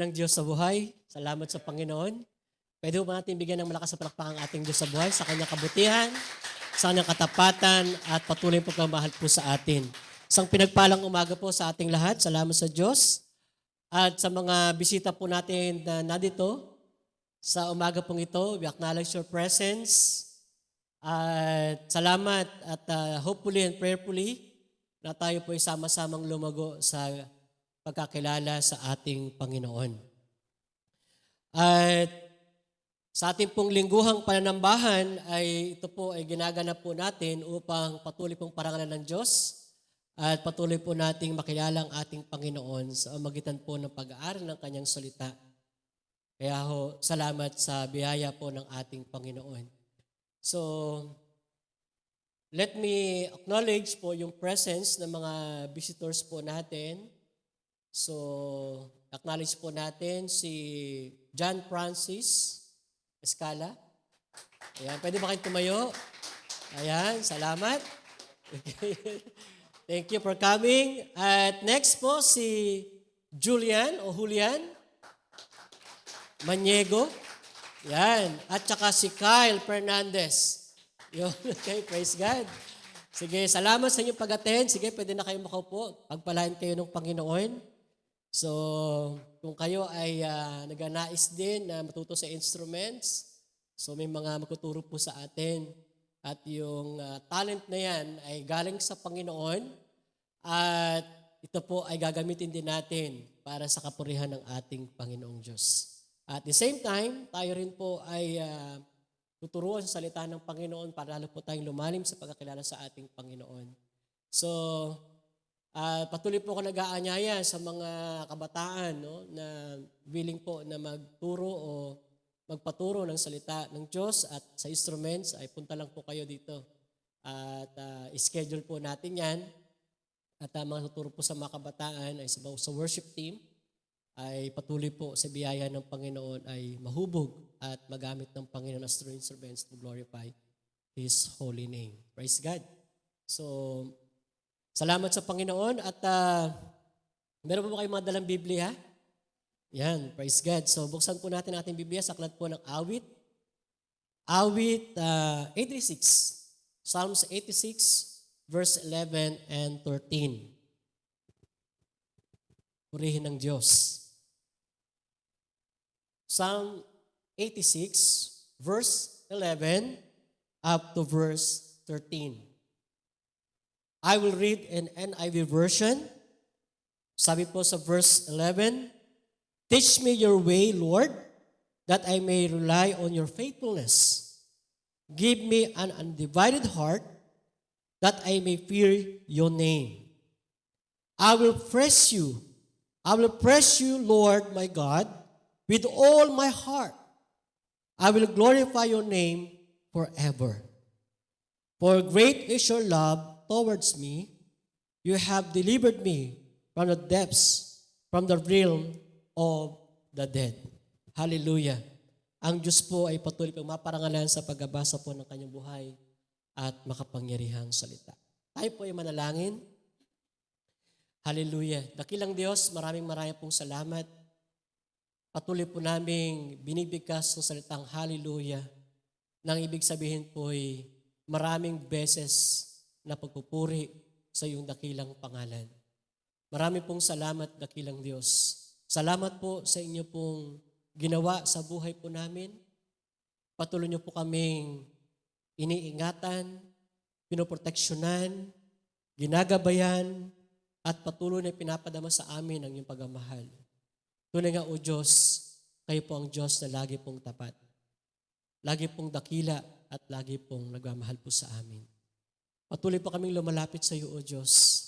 ng Diyos sa buhay. Salamat sa Panginoon. Pwede ba natin bigyan ng malakas na palakpakan ang ating Diyos sa buhay, sa kanyang kabutihan, sa kanyang katapatan, at patuloy po pagmamahal po sa atin. Isang pinagpalang umaga po sa ating lahat. Salamat sa Diyos. At sa mga bisita po natin na nandito, sa umaga pong ito, we acknowledge your presence. At salamat at hopefully and prayerfully na tayo po ay sama-samang lumago sa pagkakilala sa ating Panginoon. At sa ating pong lingguhang pananambahan ay ito po ay ginaganap po natin upang patuloy pong parangalan ng Diyos at patuloy po nating makilala ang ating Panginoon sa magitan po ng pag-aaral ng kanyang salita. Kaya ho, salamat sa biyaya po ng ating Panginoon. So, let me acknowledge po yung presence ng mga visitors po natin. So, acknowledge po natin si John Francis Escala. Ayan, pwede ba kayong tumayo? Ayan, salamat. Thank you for coming. At next po si Julian Maniego. Yan. At saka si Kyle Fernandez. Yun, okay, praise God. Sige, salamat sa inyong pag-attend. Sige, pwede na kayo makaupo. Pagpalain kayo ng Panginoon. So, kung kayo ay nagnanais din na matuto sa instruments, so may mga magtuturo po sa atin. At yung talent na yan ay galing sa Panginoon. At ito po ay gagamitin din natin para sa kapurihan ng ating Panginoong Diyos. At the same time, tayo rin po ay tuturuan sa salita ng Panginoon para lalo po tayong lumalim sa pagkakilala sa ating Panginoon. So, patuloy po ako nag-aanyaya sa mga kabataan na willing po na magturo o magpaturo ng salita ng Diyos at sa instruments ay punta lang po kayo dito. At schedule po natin yan. At mga tuturo po sa mga kabataan ay sa worship team ay patuloy po sa biyaya ng Panginoon ay mahubog at magamit ng Panginoon as true instruments to glorify His holy name. Praise God. So, salamat sa Panginoon at meron po ba kayong mga dalang Biblia? Yan, praise God. So, buksan po natin ating Biblia sa aklat po ng Awit. Awit 86. Psalms 86, verse 11 and 13. Purihin ng Diyos. Psalm 86, verse 11 up to verse 13. I will read in NIV version. Sabi po sa verse 11, teach me your way, Lord, that I may rely on your faithfulness. Give me an undivided heart, that I may fear your name. I will praise you, Lord my God, with all my heart. I will glorify your name forever. For great is your love towards me. You have delivered me from the depths, from the realm of the dead. Hallelujah. Ang Diyos po ay patuloy pang maparangalan sa pagbabasa po ng kanyang buhay at makapangyarihang salita. Tayo po ay manalangin. Hallelujah. Dakilang Diyos, maraming pong salamat. Patuloy po naming binibigkas ng salitang hallelujah. Nang ibig sabihin po ay maraming beses na pagpupuri sa iyong dakilang pangalan. Marami pong salamat, dakilang Diyos. Salamat po sa inyo pong ginawa sa buhay po namin. Patuloy niyo po kaming iniingatan, pinoproteksyonan, ginagabayan, at patuloy na pinapadama sa amin ang iyong pagmamahal. Tunay nga o Diyos, kayo po ang Diyos na lagi pong tapat. Lagi pong dakila at lagi pong nagmamahal po sa amin. Patuloy po kaming lumalapit sa iyo o Diyos.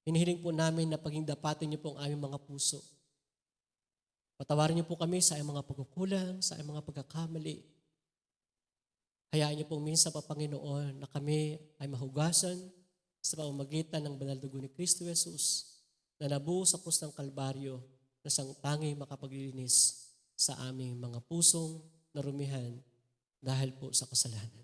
Hinihiling po namin na paging dapatin niyo po ang aming mga puso. Patawarin niyo po kami sa aming mga pagkukulang, sa aming mga pagkakamali. Hayaan niyo po minsan pa Panginoon na kami ay mahugasan sa pamamagitan ng banal dugo ni Kristo Jesus na nabuo sa krus ng Kalbaryo na siyang tanging makapaglilinis sa aming mga pusong narumihan dahil po sa kasalanan.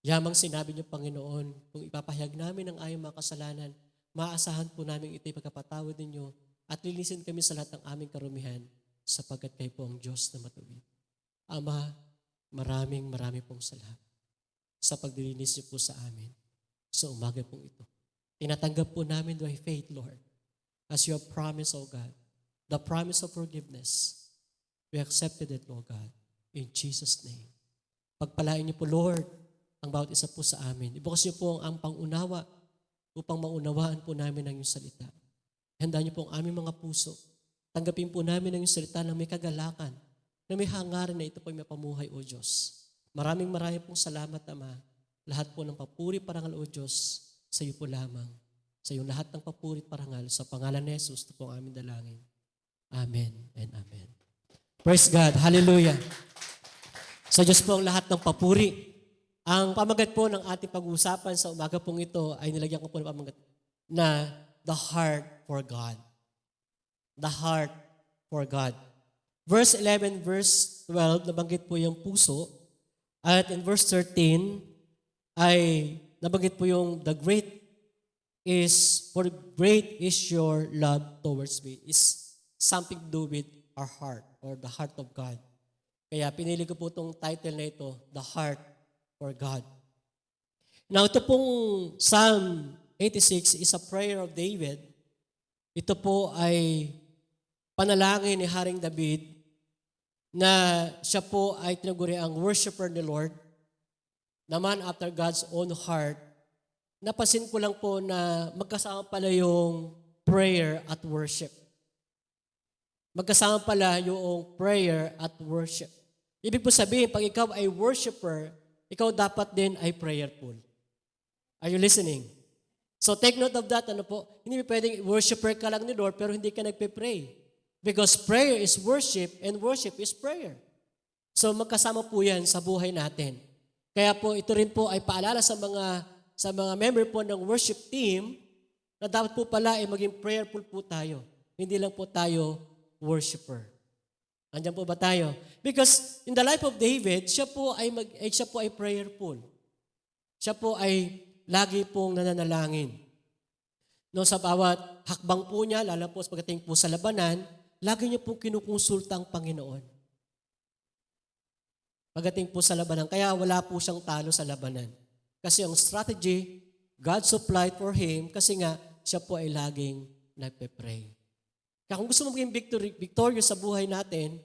Yamang sinabi niyo, Panginoon, kung ipapahayag namin ang aming mga kasalanan, maaasahan po namin ito'y pagkapatawad ninyo at linisin kami sa lahat ng aming karumihan sapagkat kayo po ang Diyos na matuwid. Ama, maraming pong salamat sa paglilinis niyo po sa amin sa umaga pong ito. Tinatanggap po namin by faith, Lord, as you have promised, O God, the promise of forgiveness. We accepted it, Lord God, in Jesus' name. Pagpalain niyo po, Lord, ang bawat isa po sa amin. Ibukas niyo po ang pangunawa upang maunawaan po namin ang iyong salita. Handa niyo po ang aming mga puso. Tanggapin po namin ang iyong salita na may kagalakan, na may hangarin na ito po ay mapamuhay, O Diyos. Maraming pong salamat, Ama. Lahat po ng papuri parangal, O Diyos, sa iyo po lamang. Sa iyong lahat ng papuri parangal, sa pangalan ni Jesus, ito po ang aming dalangin. Amen and amen. Praise God. Hallelujah. Sa Diyos po ang lahat ng papuri. Ang pamagat po ng ating pag-uusapan sa umaga pong ito ay nilagyan ko po ng pamagat na the heart for God. The heart for God. Verse 11, verse 12, nabanggit po yung puso. At in verse 13, ay nabanggit po yung the great is your love towards me. Is something to do with our heart or the heart of God. Kaya pinili ko po itong title na ito, The Heart for God. Now, ito pong Psalm 86 is a prayer of David. Ito po ay panalangin ni Haring David na siya po ay tinaguri ang worshiper ni Lord, naman after God's own heart. Napansin ko lang po na magkasama pala yung prayer at worship. Magkasama pala yung prayer at worship. Ibig po sabihin, pag ikaw ay worshiper, ikaw dapat din ay prayerful. Are you listening? So take note of that. Ano po? Hindi pwedeng worshiper ka lang ni Lord pero hindi ka nagpe-pray. Because prayer is worship and worship is prayer. So magkasama po yan sa buhay natin. Kaya po ito rin po ay paalala sa mga member po ng worship team na dapat po pala ay maging prayerful po tayo. Hindi lang po tayo worshiper. Andiyan po ba tayo? Because in the life of David, siya po ay prayerful. Siya po ay lagi pong nananalangin. No, sa bawat hakbang po niya, lalo po pagdating po sa labanan, lagi niya po kinukonsulta ang Panginoon. Pagdating po sa labanan, kaya wala po siyang talo sa labanan. Kasi ang strategy, God supplied for him kasi nga siya po ay laging nagpe-pray. Kaya kung gusto mo maging victorious sa buhay natin,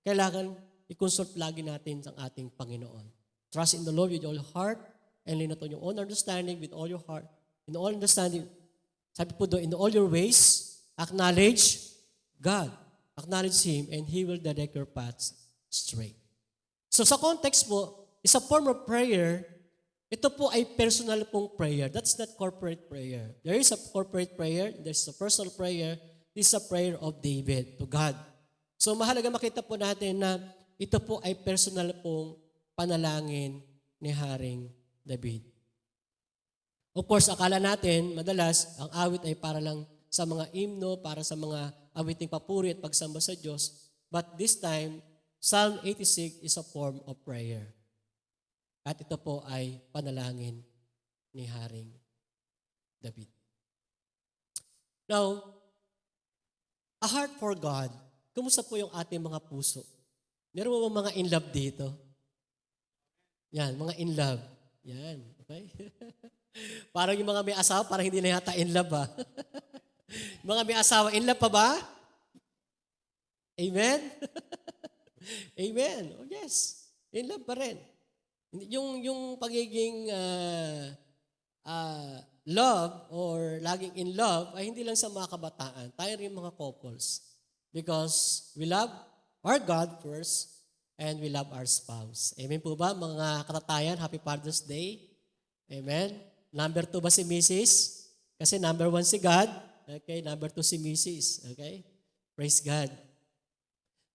kailangan i-consult lagi natin ang ating Panginoon. Trust in the Lord with all your heart and lean not on your own understanding with all your heart. In all understanding, sabi po doon, in all your ways, acknowledge God. Acknowledge Him and He will direct your paths straight. So sa context po, is a form of prayer. Ito po ay personal pong prayer. That's not corporate prayer. There is a corporate prayer, there's a personal prayer. This is a prayer of David to God. So mahalaga makita po natin na ito po ay personal pong panalangin ni Haring David. Of course, akala natin, madalas, ang awit ay para lang sa mga hymno, para sa mga awiting papuri at pagsamba sa Diyos. But this time, Psalm 86 is a form of prayer. At ito po ay panalangin ni Haring David. Now, a heart for God. Kumusta po yung ating mga puso? Meron mo mga in love dito? Yan, mga in love. Yan, okay? Parang yung mga may asawa, parang hindi na yata in love ha. Mga may asawa, in love pa ba? Amen? Amen. Oh yes. In love pa rin. Yung pagiging love or laging in love ay hindi lang sa mga kabataan. Tayo rin mga couples. Because we love our God first and we love our spouse. Amen po ba mga katatayan? Happy Father's Day. Amen. Number 2 ba si Mrs.? Kasi number 1 si God. Okay, number 2 si Mrs. Okay? Praise God.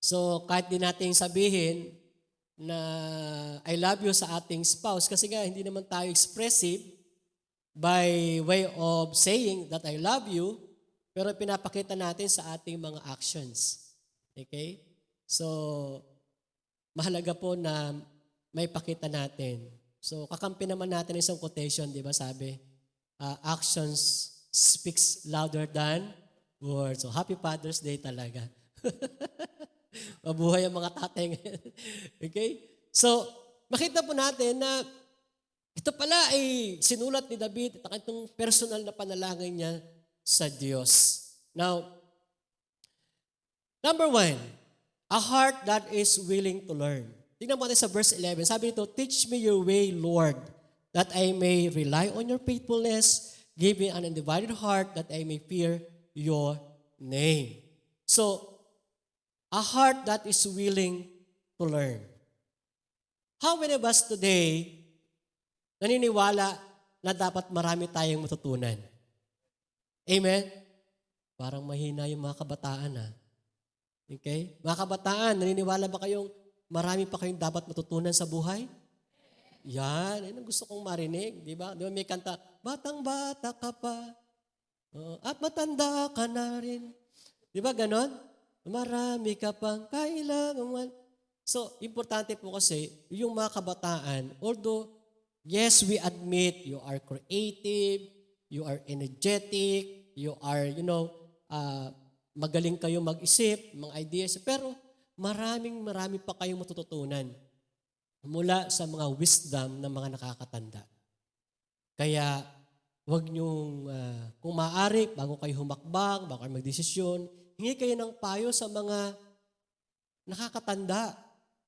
So kahit di natin sabihin na I love you sa ating spouse kasi nga hindi naman tayo expressive by way of saying that I love you, pero pinapakita natin sa ating mga actions. Okay? So, mahalaga po na may pakita natin. So, kakampi naman natin isang quotation, di ba sabi? Actions speaks louder than word. So, happy Father's Day talaga. Mabuhay ang mga tatay ngayon. Okay? So, makita po natin na ito pala ay sinulat ni David at itong personal na panalangin niya sa Diyos. Now, number 1, a heart that is willing to learn. Tingnan mo natin sa verse 11. Sabi nito, teach me your way, Lord, that I may rely on your faithfulness. Give me an undivided heart that I may fear your name. So, a heart that is willing to learn. How many of us today naniniwala na dapat marami tayong matutunan? Amen? Parang mahina yung mga kabataan ha. Okay? Mga kabataan, naniniwala ba kayong marami pa kayong dapat matutunan sa buhay? Yan, yun ang gusto kong marinig. Di ba? Di ba may kanta, batang-bata ka pa, at matanda ka na rin. Di ba ganon? Marami ka pang kailangan. So, importante po kasi, yung mga kabataan, although, yes, we admit you are creative, you are energetic, you are, magaling kayo mag-isip, mga ideas, pero marami pa kayong matututunan mula sa mga wisdom ng mga nakakatanda. Kaya, huwag niyong, kung maaari, bago kayo humakbang, bago kayo magdesisyon, hingi kayo ng payo sa mga nakakatanda.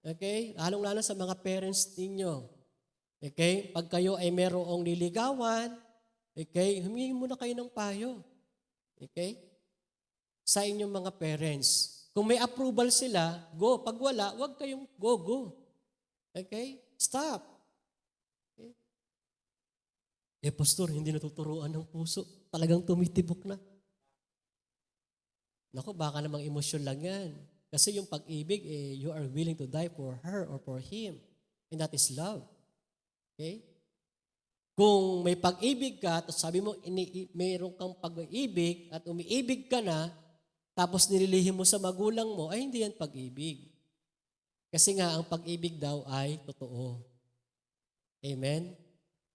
Okay? Lalong-lalo sa mga parents ninyo. Okay? Pag kayo ay merong niligawan, okay, humingi muna kayo ng payo. Okay? Sa inyong mga parents. Kung may approval sila, go. Pag wala, huwag kayong go. Okay? Stop. Okay? Pastor, hindi natuturuan ng puso. Talagang tumitibok na. Naku, baka namang emosyon lang yan. Kasi yung pag-ibig, you are willing to die for her or for him. And that is love. Okay? Kung may pag-ibig ka, tapos sabi mo, mayroon kang pag-ibig at umiibig ka na, tapos nililihim mo sa magulang mo, ay hindi yan pag-ibig. Kasi nga, ang pag-ibig daw ay totoo. Amen?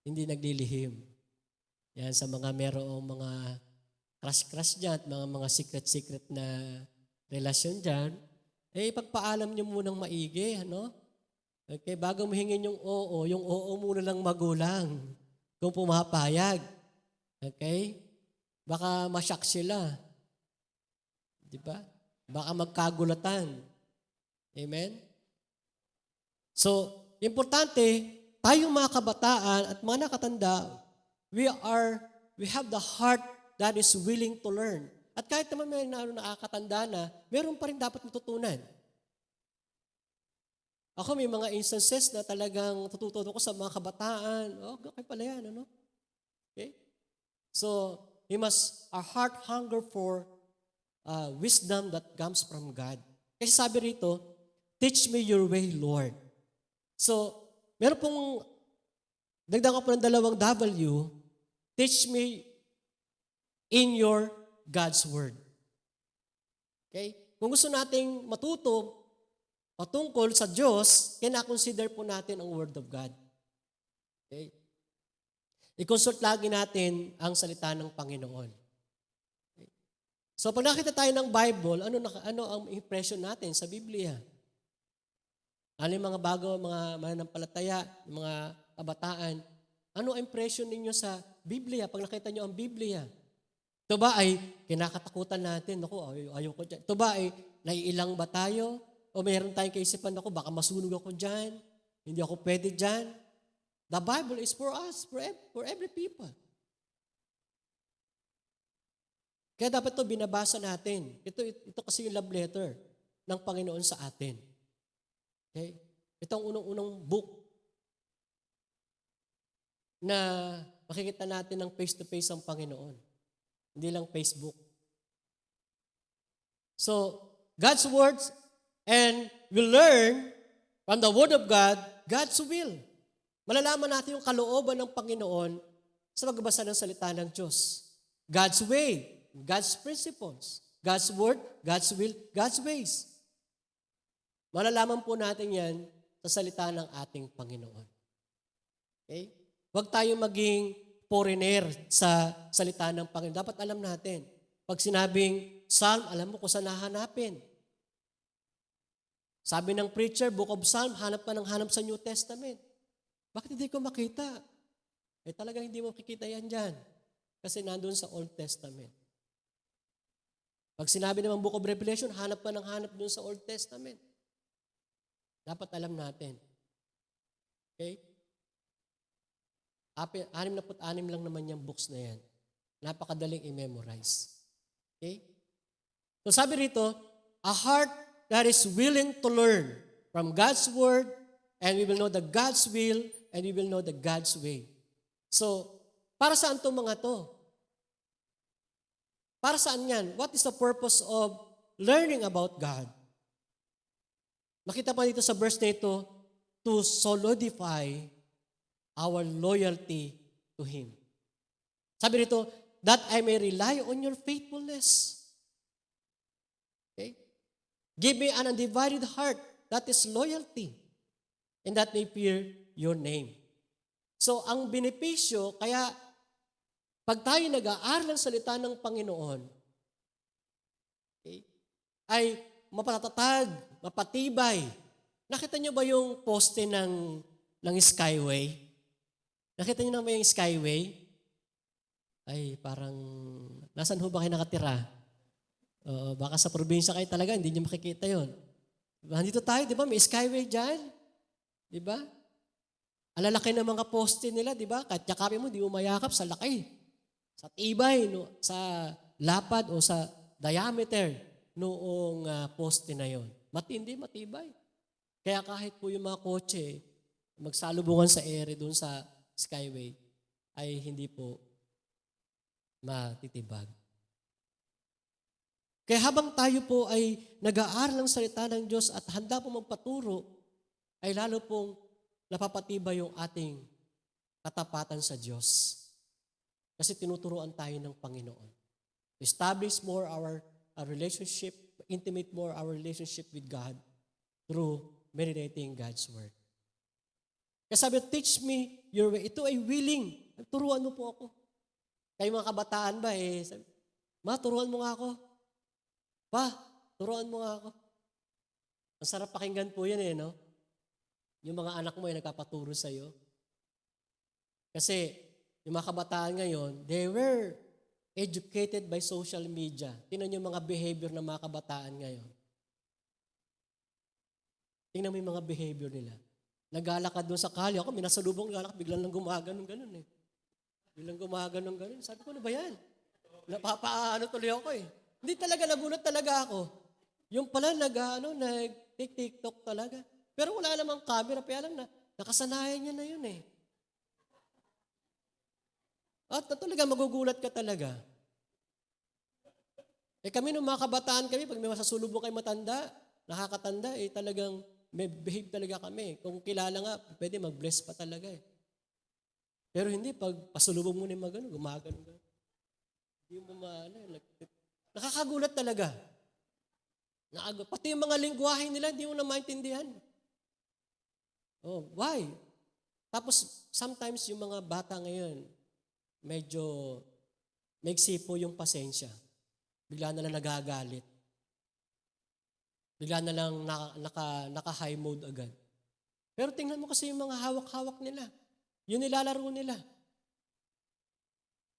Hindi naglilihim. Yan sa mga merong mga crush dyan, mga secret na relasyon dyan, pagpaalam nyo munang maigi, ano? Okay, bago mo hingin yung oo muna lang magulang kung pumapayag. Okay? Baka masyak sila. Di ba? Baka magkagulatan. Amen? So, importante, tayong mga kabataan at mga nakatanda, we have the heart that is willing to learn. At kahit naman may nakakatanda na, meron pa rin dapat matutunan. Ako may mga instances na talagang tututo ko sa mga kabataan. Okay pala yan, ano? Okay? So, our heart hunger for wisdom that comes from God. Kasi sabi rito, teach me your way, Lord. So, meron pong, dagdag ko po ng 2 W, teach me in your God's Word. Okay? Kung gusto nating matuto patungkol sa Diyos, kina-consider po natin ang Word of God. Okay? I-consult lagi natin ang salita ng Panginoon. Okay? So pag nakita tayo ng Bible, ano ang impression natin sa Biblia? Ano yung mga bago, mga mananampalataya, mga kabataan, ano ang impression ninyo sa Biblia pag nakita nyo ang Biblia? Ito ba ay kinakatakutan natin? Naku, ayoko dyan. Ito ba ay naiilang ba tayo? O mayroon tayong kaisipan, naku, baka masunog ako dyan. Hindi ako pwede dyan. The Bible is for us, for every people. Kaya dapat ito binabasa natin. Ito kasi yung love letter ng Panginoon sa atin. Okay? Ito ang unang-unang book na makikita natin ng face-to-face ang Panginoon. Hindi lang Facebook. So, God's words, and we learn from the Word of God, God's will. Malalaman natin yung kalooban ng Panginoon sa pagbabasa ng salita ng Diyos. God's way, God's principles, God's Word, God's will, God's ways. Malalaman po natin yan sa salita ng ating Panginoon. Okay? Huwag tayong maging foreigner sa salita ng Panginoon. Dapat alam natin. Pag sinabing Psalm, alam mo kung saan hahanapin. Sabi ng preacher, Book of Psalm, hanap ka ng hanap sa New Testament. Bakit hindi ko makita? Talagang hindi mo makikita yan dyan. Kasi nandun sa Old Testament. Pag sinabi naman Book of Revelation, hanap ka ng hanap dun sa Old Testament. Dapat alam natin. Okay? 66 lang naman yung books na yan. Napakadaling i-memorize. Okay? So sabi rito, a heart that is willing to learn from God's Word, and we will know the God's will, and we will know the God's way. So, para saan itong mga to? Para saan yan? What is the purpose of learning about God? Makita pa dito sa verse na ito, to solidify our loyalty to Him. Sabi rito, that I may rely on your faithfulness. Okay? Give me an undivided heart that is loyalty and that may fear your name. So, ang benepisyo, kaya pag tayo nag-aaral ng salita ng Panginoon, okay, ay mapatatag, mapatibay. Nakita niyo ba yung poste ng Skyway? Nakita niyo na ba yung Skyway? Ay, parang, nasan ho ba kayo nakatira? Baka sa probinsya kayo talaga, hindi niyo makikita yon. Diba? Dito tayo, di ba? May Skyway dyan. Di ba? Alalaki ng mga poste nila, di ba? Kahit yakapin mo, di umayakap sa laki. Sa tibay, no? Sa lapad o sa diameter noong poste na yon. Matindi, matibay. Kaya kahit po yung mga kotse, magsalubungan sa ere doon sa Skyway, ay hindi po matitibag. Kaya habang tayo po ay nag-aaral ng salita ng Diyos at handa po magpaturo, ay lalo pong napapatibay yung ating katapatan sa Diyos. Kasi tinuturuan tayo ng Panginoon. To establish more our relationship, intimate more our relationship with God through meditating God's Word. Kaya sabi, teach me your way. Ito ay willing. Turuan mo po ako. Kayo mga kabataan ba, sabi, ma, turuan mo nga ako. Pa, turuan mo nga ako. Ang sarap pakinggan po yan no? Yung mga anak mo ay nagpapaturo sa'yo. Kasi yung mga kabataan ngayon, they were educated by social media. Tingnan yung mga behavior ng mga kabataan ngayon. Tingnan mo yung mga behavior nila. Naglalakad doon sa kalye. Ako, minasalubong naglalakad, biglang lang gumaganon-ganon Biglang gumaganon-ganon. Sabi ko, ano ba yan? Napapaano tuloy ako Hindi talaga, nagulat talaga ako. Yung pala nag-TikTok talaga. Pero wala namang camera, kaya lang nakasanayan niya na yun At talaga, magugulat ka talaga. Kami nung mga kabataan kami, pag may masasulubong kayo matanda, nakakatanda, talagang may behave talaga kami. Kung kilala nga, pwede mag-bless pa talaga Pero hindi, pag pasulubong mo na yung gumagano. Hindi mo nakakagulat talaga. Pati yung mga lingwahe nila, hindi mo na maintindihan. Why? Tapos, sometimes yung mga bata ngayon, medyo maigsi po yung pasensya. Bigla na lang nagagalit. Bigla na lang naka-high mode agad. Pero tingnan mo kasi yung mga hawak-hawak nila. Yung nilalaro nila.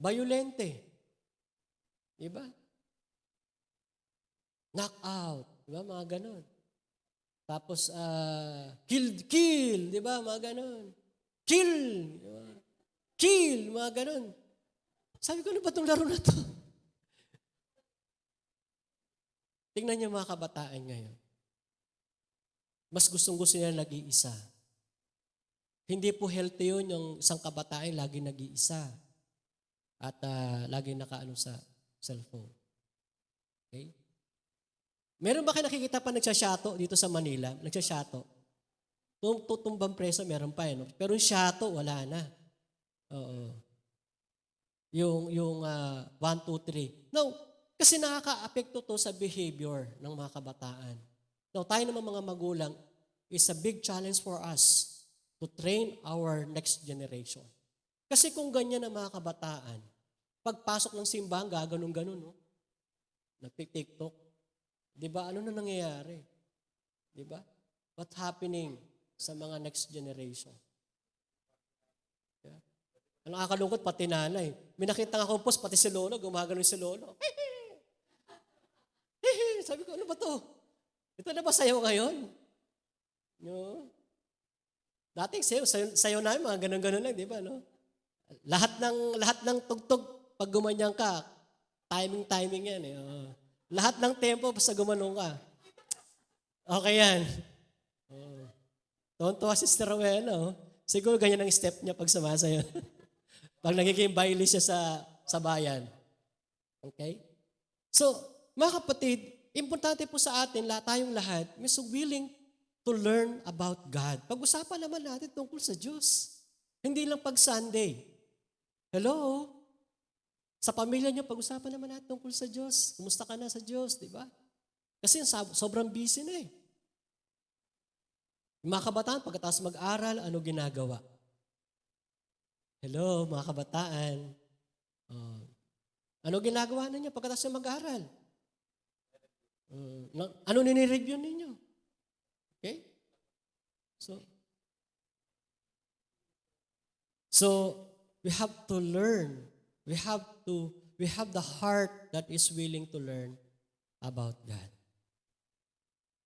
Violente. Diba? Knockout. Diba? Mga ganon. Tapos, kill. Diba? Mga ganon. Kill. Diba? Kill. Mga ganon. Sabi ko, ano ba itong laro na to? Tingnan niyo mga kabataan ngayon. Mas gustong-gusto nila nag-iisa. Hindi po healthy yun yung isang kabataan lagi nag-iisa. At lagi nakaano sa cellphone. Okay? Meron ba kayo nakikita pa nagsasyato dito sa Manila? Nagsasyato. Tutumbang preso, meron pa no? Pero yung syato, wala na. Oo. Yung 1, 2, 3. No, kasi nakaka-apekto to sa behavior ng mga kabataan. Now, tayo naman mga magulang, is a big challenge for us to train our next generation. Kasi kung ganyan ang mga kabataan, pagpasok ng simbahan, gaganon-ganon, no? nagtik-TikTok. Di ba? Ano na nangyayari? Di ba? What's happening sa mga next generation? Yeah. Ang nakakalungkot, pati nanay. May nakita nga akong post, pati si Lolo, gumagano si Lolo. Sabi ko, ano ba to? Ito na ba sayo ngayon? No? Dating sayo namin, mga ganun-ganun lang, di ba? No? Lahat ng tugtog, pag gumanyan ka, timing yan. Eh. Oh. Lahat ng tempo, basta gumanong ka. Okay yan. Oh. Tonto si Sister Rowena. Oh. Siguro ganyan ang step niya pag sumasayo. Pag nagiging baile siya sa bayan. Okay? So, mga kapatid, importante po sa atin, tayong lahat, may so willing to learn about God. Pag-usapan naman natin tungkol sa Diyos. Hindi lang pag Sunday. Hello? Sa pamilya niyo, pag-usapan naman natin tungkol sa Diyos. Kumusta ka na sa Diyos, di ba? Kasi sobrang busy na eh. Yung mga kabataan, pagkatapos mag-aral, ano ginagawa? Hello, mga kabataan. Oh. Ano ginagawa ninyo pagkatapos mag-aral? Ano nini-review ninyo? Okay? So we have to learn. We have the heart that is willing to learn about God.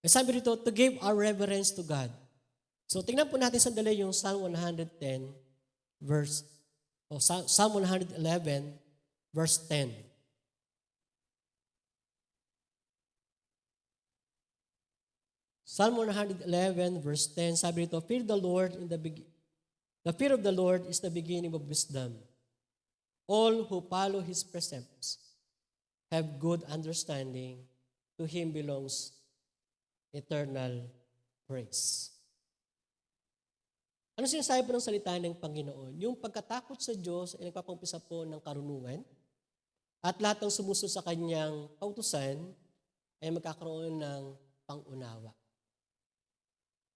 And sabi dito, to give our reverence to God. So tingnan po natin sandali yung Psalm 110 Psalm 111 verse 10. Psalm 111 verse 10, sabi dito, the fear of the Lord is the beginning of wisdom. All who follow His precepts have good understanding. To Him belongs eternal praise. Ano sinasabi po ng salita ng Panginoon? Yung pagkatakot sa Diyos ay nagpapampisa po ng karunungan at lahat ng sumusunod sa Kanyang kautusan ay magkakaroon ng pangunawa.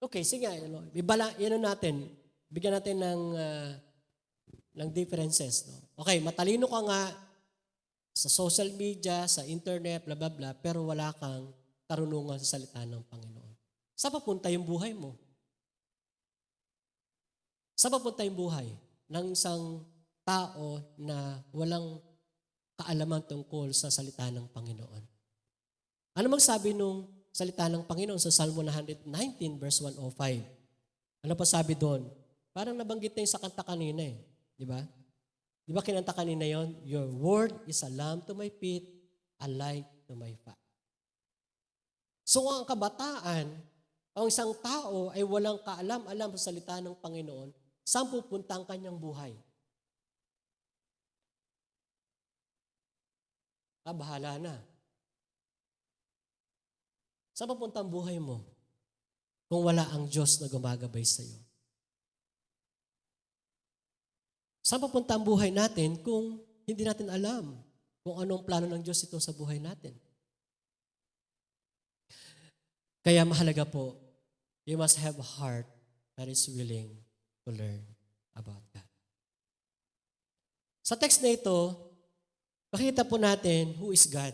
Okay, sige, bigyan natin ng differences. No? Okay, matalino ka nga sa social media, sa internet, bla bla bla, pero wala kang karunungan sa salita ng Panginoon. Saan papunta yung buhay mo? Saan papunta yung buhay ng isang tao na walang kaalaman tungkol sa salita ng Panginoon? Ano magsabi nung salita ng Panginoon sa Psalm 119 verse 105? Ano pa sabi doon? Parang nabanggit na yung sa kanta kanina eh. Di ba? Di ba kinanta kanina yon? Your word is a lamp to my feet, a light to my path. So ang kabataan, ang isang tao ay walang kaalam-alam sa salita ng Panginoon, saan pupunta ang kanyang buhay? Bahala na. Saan pupunta ang buhay mo kung wala ang Diyos na gumagabay sa iyo? Saan pupunta ang buhay natin kung hindi natin alam kung anong plano ng Diyos ito sa buhay natin? Kaya mahalaga po, you must have a heart that is willing to learn about God. Sa text na ito, makikita po natin who is God.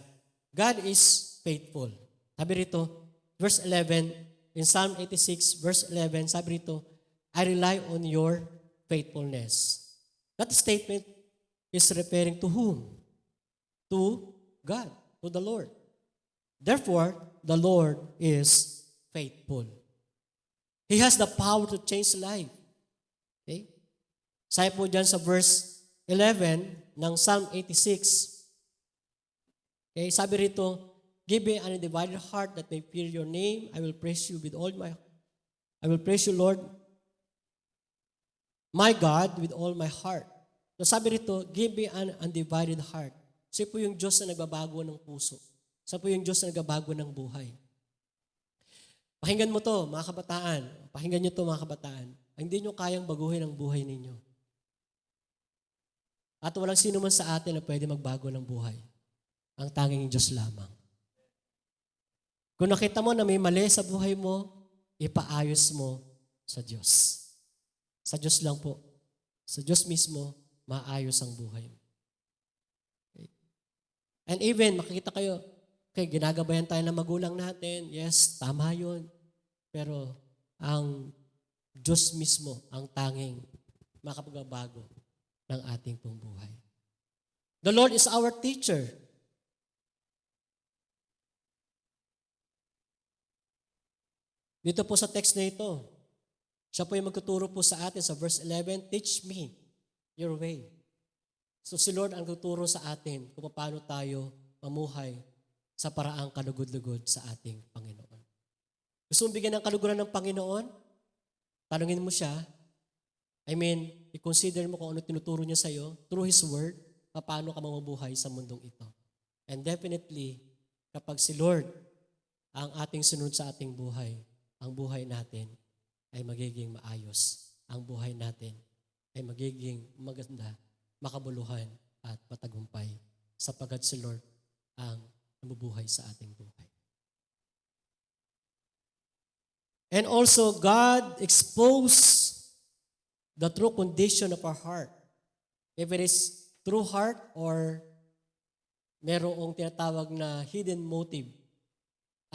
God is faithful. Sabi rito, verse 11, in Psalm 86, verse 11, sabi rito, I rely on your faithfulness. That statement is referring to whom? To God, to the Lord. Therefore, the Lord is faithful. He has the power to change life. Okay? Sabi po dyan sa verse 11 ng Psalm 86. Okay, sabi rito, give me an undivided heart that may fear your name. I will praise you, Lord, my God, with all my heart. So sabi rito, give me an undivided heart. Siya po yung Diyos na nagbabago ng puso. Siya po yung Diyos na nagbabago ng buhay. Pakinggan mo to, mga kabataan. Pakinggan nyo to, mga kabataan. Hindi nyo kayang baguhin ang buhay ninyo. At walang sino man sa atin na pwede magbago ng buhay. Ang tanging Diyos lamang. Kung nakita mo na may mali sa buhay mo, ipaayos mo sa Diyos. Sa Diyos lang po. Sa Diyos mismo, maayos ang buhay mo. Okay. And even, makikita kayo, Okay, ginagabayan tayo ng magulang natin. Yes, tama yun. Pero ang Diyos mismo ang tanging makapagbabago ng ating pong buhay. The Lord is our teacher. Dito po sa text na ito, siya po yung magtuturo po sa atin sa verse 11, teach me your way. So si Lord ang tuturo sa atin kung paano tayo mamuhay sa paraang kalugod-lugod sa ating Panginoon. Gusto mong bigyan ng kaluguran ng Panginoon? Tanungin mo siya. I-consider mo kung ano tinuturo niya sa iyo through His Word, paano ka mamubuhay sa mundong ito. And definitely, kapag si Lord ang ating sunod sa ating buhay, ang buhay natin ay magiging maayos. Ang buhay natin ay magiging maganda, makabuluhan at matagumpay sapagkat si Lord ang namubuhay sa ating buhay. And also, God exposed the true condition of our heart. If it is true heart or merong tinatawag na hidden motive.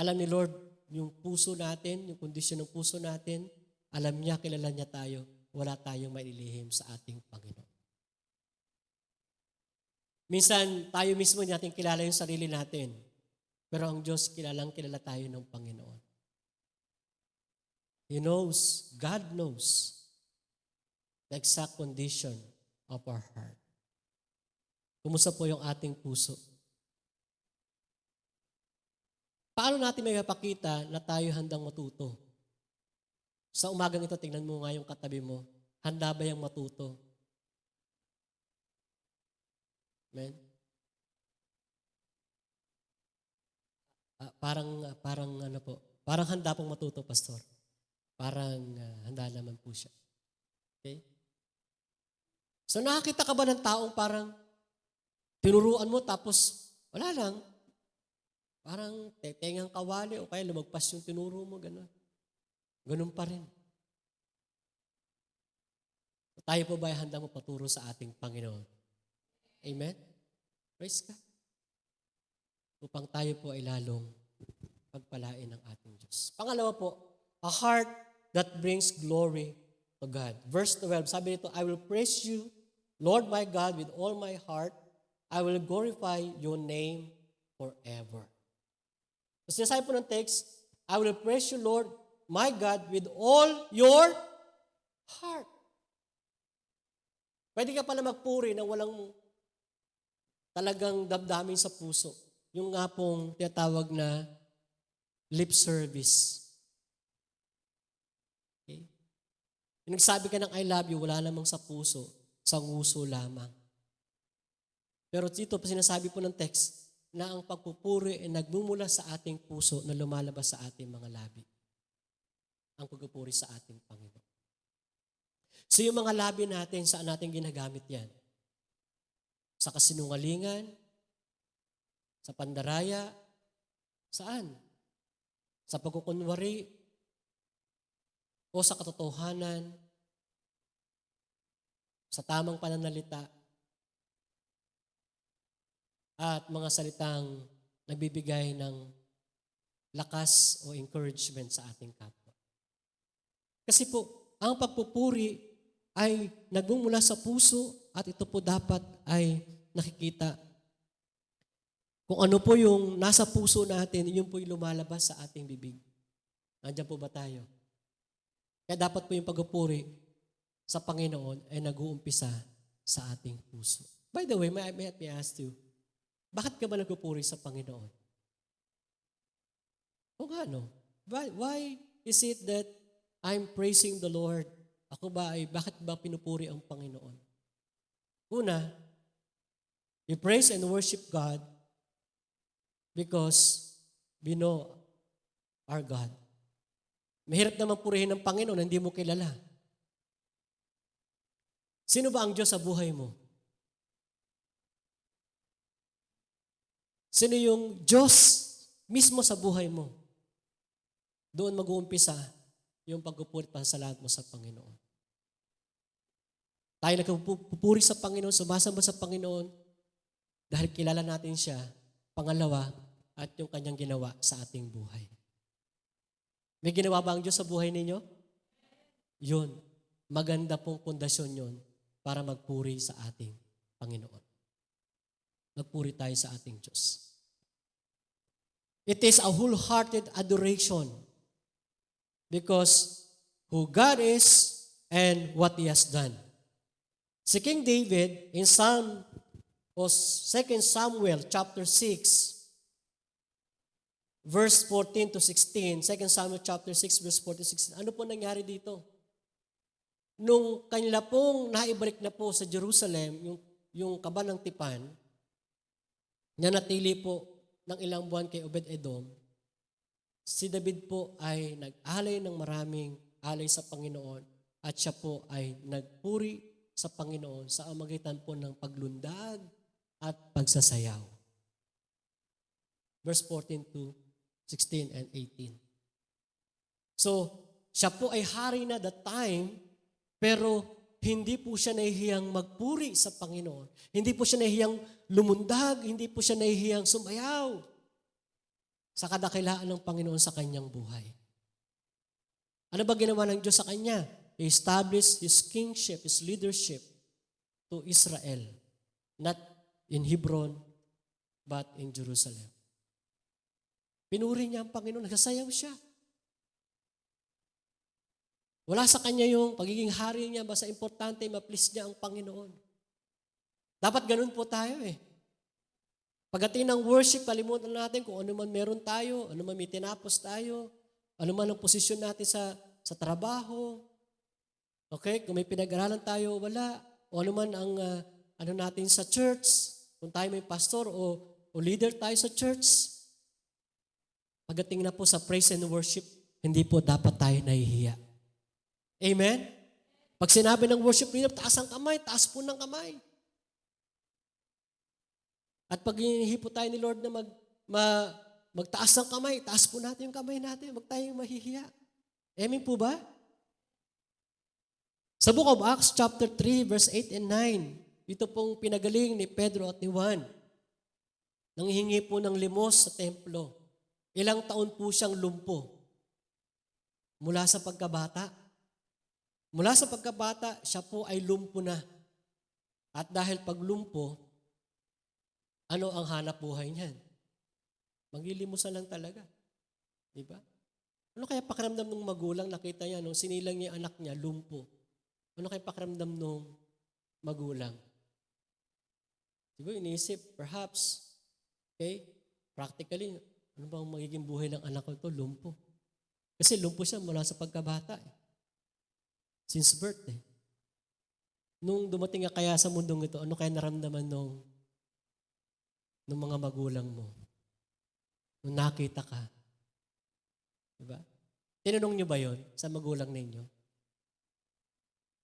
Alam ni Lord yung puso natin, yung kondisyon ng puso natin. Alam niya, kilala niya tayo. Wala tayong maililihim sa ating Panginoon. Minsan, tayo mismo hindi natin kilala yung sarili natin. Pero ang Diyos, kilala tayo ng Panginoon. He knows, God knows the exact condition of our heart. Kumusta po yung ating puso? Paano natin may mapakita na tayo handang matuto? Sa umagang ito, tingnan mo nga yung katabi mo. Handa ba yung matuto? Amen? Parang handa pong matuto, Pastor. Parang handa naman po siya. Okay? So nakakita ka ba ng taong parang tinuruan mo tapos wala lang. Parang tengang kawali o kaya lumagpas yung tinuro mo, gano'n. Ganun pa rin. Tayo po ba ay handang mapaturo sa ating Panginoon? Amen? Praise God. Upang tayo po ay lalong pagpalain ng ating Diyos. Pangalawa po, a heart that brings glory to God. Verse 12, sabi nito, I will praise you, Lord my God, with all my heart. I will glorify your name forever. So sinasabi po ng text, I will praise you, Lord my God, with all your heart. Pwede ka pala magpuri na walang talagang damdamin sa puso. Yung nga pong tinatawag na lip service. Okay? Yung nagsabi ka ng I love you, wala namang sa puso, sa nguso lamang. Pero dito, sinasabi po ng text, na ang pagpupuri ay nagmumula sa ating puso na lumalabas sa ating mga labi. Ang pagpupuri sa ating Panginoon. So yung mga labi natin, saan natin ginagamit yan? Sa kasinungalingan, sa pandaraya, saan? Sa pagkukunwari, o sa katotohanan, sa tamang pananalita, at mga salitang nagbibigay ng lakas o encouragement sa ating kapwa. Kasi po, ang pagpupuri ay nagmumula sa puso at ito po dapat ay nakikita. Kung ano po yung nasa puso natin, yun po yung lumalabas sa ating bibig. Nandiyan po ba tayo? Kaya dapat po yung pagpupuri sa Panginoon ay nag-uumpisa sa ating puso. By the way, may I ask you, bakit ka ba nagpupuri sa Panginoon? O nga, no? Why is it that I'm praising the Lord? Ako ba bakit ba pinupuri ang Panginoon? Una, you praise and worship God because we know our God. Mahirap naman purihin ng Panginoon na hindi mo kilala. Sino ba ang Diyos sa buhay mo? Sino yung Diyos mismo sa buhay mo? Doon mag-uumpisa yung pagpupuri at pasasalamat mo sa Panginoon. Tayo nagpupuri sa Panginoon, sumasamba sa Panginoon dahil kilala natin siya. Pangalawa, at yung kanyang ginawa sa ating buhay. May ginawa ba ang Diyos sa buhay ninyo? Yun. Maganda pong pundasyon yun para magpuri sa ating Panginoon. Magpuri tayo sa ating Diyos. It is a wholehearted adoration because who God is and what He has done. Si King David in Psalm o 2 Samuel chapter 6 verse 14 to 16, 2 Samuel chapter 6 verse 14 to 16, ano po nangyari dito? Nung kanila pong naibalik na po sa Jerusalem, yung kaba ng tipan, nanatili po ng ilang buwan kay Obed-Edom, si David po ay nag-alay ng maraming alay sa Panginoon at siya po ay nagpuri sa Panginoon sa amagitan po ng paglundag at pagsasayaw. Verse 14 to 16 and 18. So, siya po ay hari na that time, pero hindi po siya nahihiyang magpuri sa Panginoon. Hindi po siya nahihiyang lumundag, hindi po siya nahihiyang sumayaw sa kadakilaan ng Panginoon sa kanyang buhay. Ano ba ginawa ng Diyos sa kanya? He established His kingship, His leadership to Israel, not in Hebron, but in Jerusalem. Pinuri niya ang Panginoon, nagsasayaw siya. Wala sa kanya yung pagiging hari niya, basta importante, ma-please niya ang Panginoon. Dapat ganun po tayo eh. Pagdating ng worship, kalimutan natin kung ano man meron tayo, ano man may tinapos tayo, ano man ang posisyon natin sa trabaho. Okay? Kung may pinag-aralan tayo, wala. O ano man ang ano natin sa church, kung tayo may pastor o leader tayo sa church. Pagdating na po sa praise and worship, hindi po dapat tayo nahihiya. Amen? Pag sinabi ng worship leader, taas ang kamay, taas po ng kamay. At pag hinihipo tayo ni Lord na magtaas ng kamay, taas po natin yung kamay natin, huwag tayong mahihiya. Amen po ba? Sa Book of Acts chapter 3 verse 8 and 9, ito pong pinagaling ni Pedro at ni Juan. Nanghihingi po ng limos sa templo. Ilang taon po siyang lumpo. Mula sa pagkabata. Mula sa pagkabata, siya po ay lumpo na. At dahil paglumpo, ano ang hanap buhay niyan? Maglilimusan lang talaga. Di ba? Ano kaya pakiramdam ng magulang, nakita niya, nung sinilang niya anak niya, lumpo. Ano kaya pakiramdam ng magulang? Siguro iniisip, perhaps, okay, practically, ano bang magiging buhay ng anak ko ito? Lumpo. Kasi lumpo siya mula sa pagkabata. Since birth. Nung dumating ka kaya sa mundong ito, ano kaya naramdaman ng mga magulang mo? Nung nakita ka. Diba? Tinanong niyo ba yon sa magulang ninyo?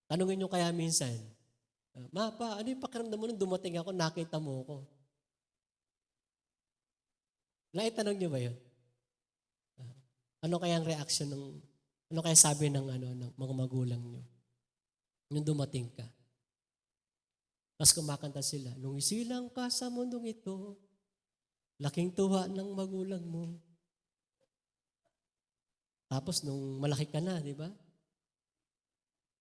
Tanungin niyo kaya minsan, Ma, pa, ano yung pakiramdam mo nung dumating ako, nakita mo ako? Naitanong niyo ba yun? Ano kaya ang reaction ano kaya sabi ng mga magulang niyo? Nung dumating ka. Tapos kumakanta sila, nung isilang ka sa mundong ito, laking tuwa ng magulang mo. Tapos nung malaki ka na, di ba?